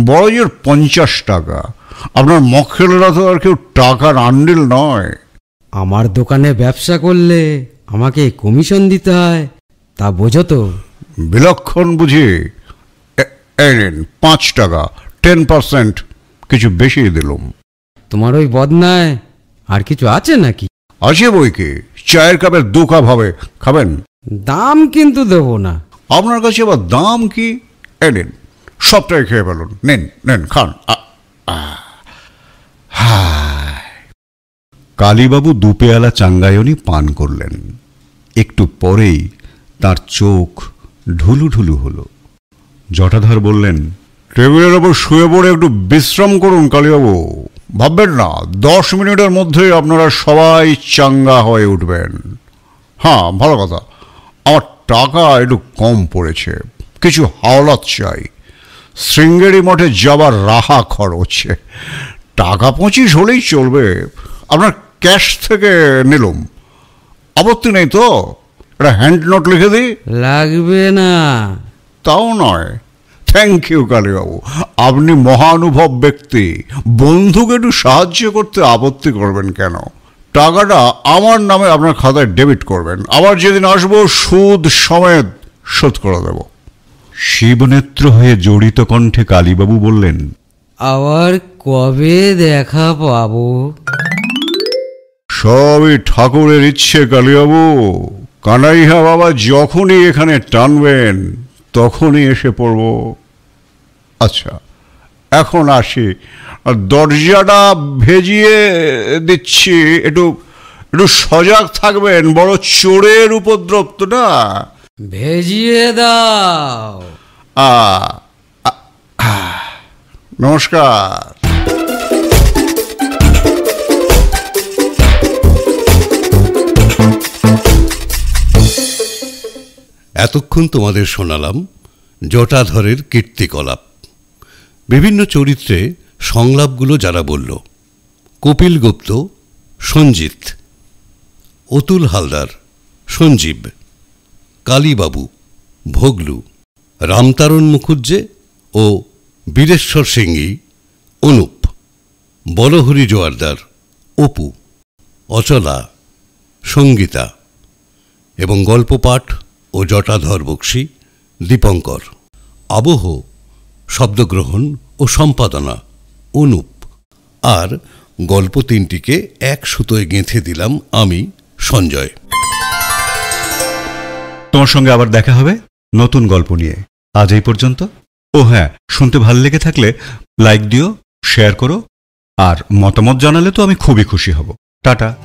বড়জোর 50 টাকা। আপনার মক্কেলেরা তো আর কেউ টাকার আন্ডিল নয়। আমার দোকানে ব্যবসা করলে আমাকে কমিশন দিতে হয়, তা বোঝো তো। বিলক্ষণ বুঝি। এই নিন 5 টাকা, 10% কিছু বেশি দিলুম। তোমার ওই বদনায় আর কিছু আছে নাকি? আছে বই কি, চায়ের কাপের 2 কাপ হবে, খাবেন? দাম কিন্তু দেব না। আপনার কাছে আবার দাম কি? এই নিন, সবটাই খেয়ে ফেলুন। নেন নেন, খান। কালীবাবু 2 পেয়ালা চাঙ্গায়নি পান করলেন। একটু পরেই তার চোখ ঢুলু ঢুলু হলো। জটাধর বললেন, টেবিলের ওপর শুয়ে পড়ে একটু বিশ্রাম করুন কালীবাবু। ভাববেন না 10 মিনিটের মধ্যেই আপনারা সবাই চাঙ্গা হয়ে উঠবেন। হ্যাঁ, ভালো কথা, আমার টাকা একটু কম পড়েছে, কিছু হাওলাত চাই। শৃঙ্গেরি মঠে যাবার রাহা খরচ। টাকা 25 হলেই চলবে। আপনার ক্যাশ থেকে নিলাম, আপত্তি নেই তো? একটা হ্যান্ড নোট লিখে দিই? লাগবে না। তাও নয়। থ্যাংক ইউ কালীবাবু, আপনি মহানুভব ব্যক্তি। বন্ধুকে একটু সাহায্য করতে আপত্তি করবেন কেন? টাকাটা আমার নামে আপনার খাতায় ডেবিট করবেন, আবার যেদিন আসবো সুদ সমেত শোধ করে দেব। শিবনেত্র হয়ে জড়িত কণ্ঠে কালীবাবু বললেন, আবার কবে দেখা পাবো? সবই ঠাকুরের ইচ্ছে কালীবাবু। কানাইয়া বাবা যখনই এখানে টানবেন তখনই এসে পড়ব। আচ্ছা, এখন আসি। দরজাটা ভেজিয়ে দিচ্ছি, একটু একটু সজাগ থাকবেন, বড় চোরের উপদ্রব তো না। ভেজিয়ে দাও। নমস্কার। এতক্ষণ তোমাদের শোনালাম জটাধরের কীর্তিকলাপ। বিভিন্ন চরিত্রে সংলাপগুলো যারা বলল কপিল গুপ্ত সঞ্জিত, অতুল হালদার সঞ্জীব, কালীবাবু ভোগলু, রামতারণ মুখুজ্জে ও বীরেশ্বর সিংহি অনুপ, বলহরি জোয়ারদার অপু, অচলা সঙ্গীতা এবং গল্প পাঠ ও জটাধর বক্সী দীপঙ্কর। আবহ, শব্দগ্রহণ ও সম্পাদনা অনুপ। আর গল্প তিনটিকে এক সুতোয় গেঁথে দিলাম আমি, সঞ্জয়। তোমার সঙ্গে আবার দেখা হবে নতুন গল্প নিয়ে। আজ এই পর্যন্ত। ও হ্যাঁ, শুনতে ভালো লেগে থাকলে লাইক দিও, শেয়ার করো, আর মতামত জানালে তো আমি খুবই খুশি হব। টাটা।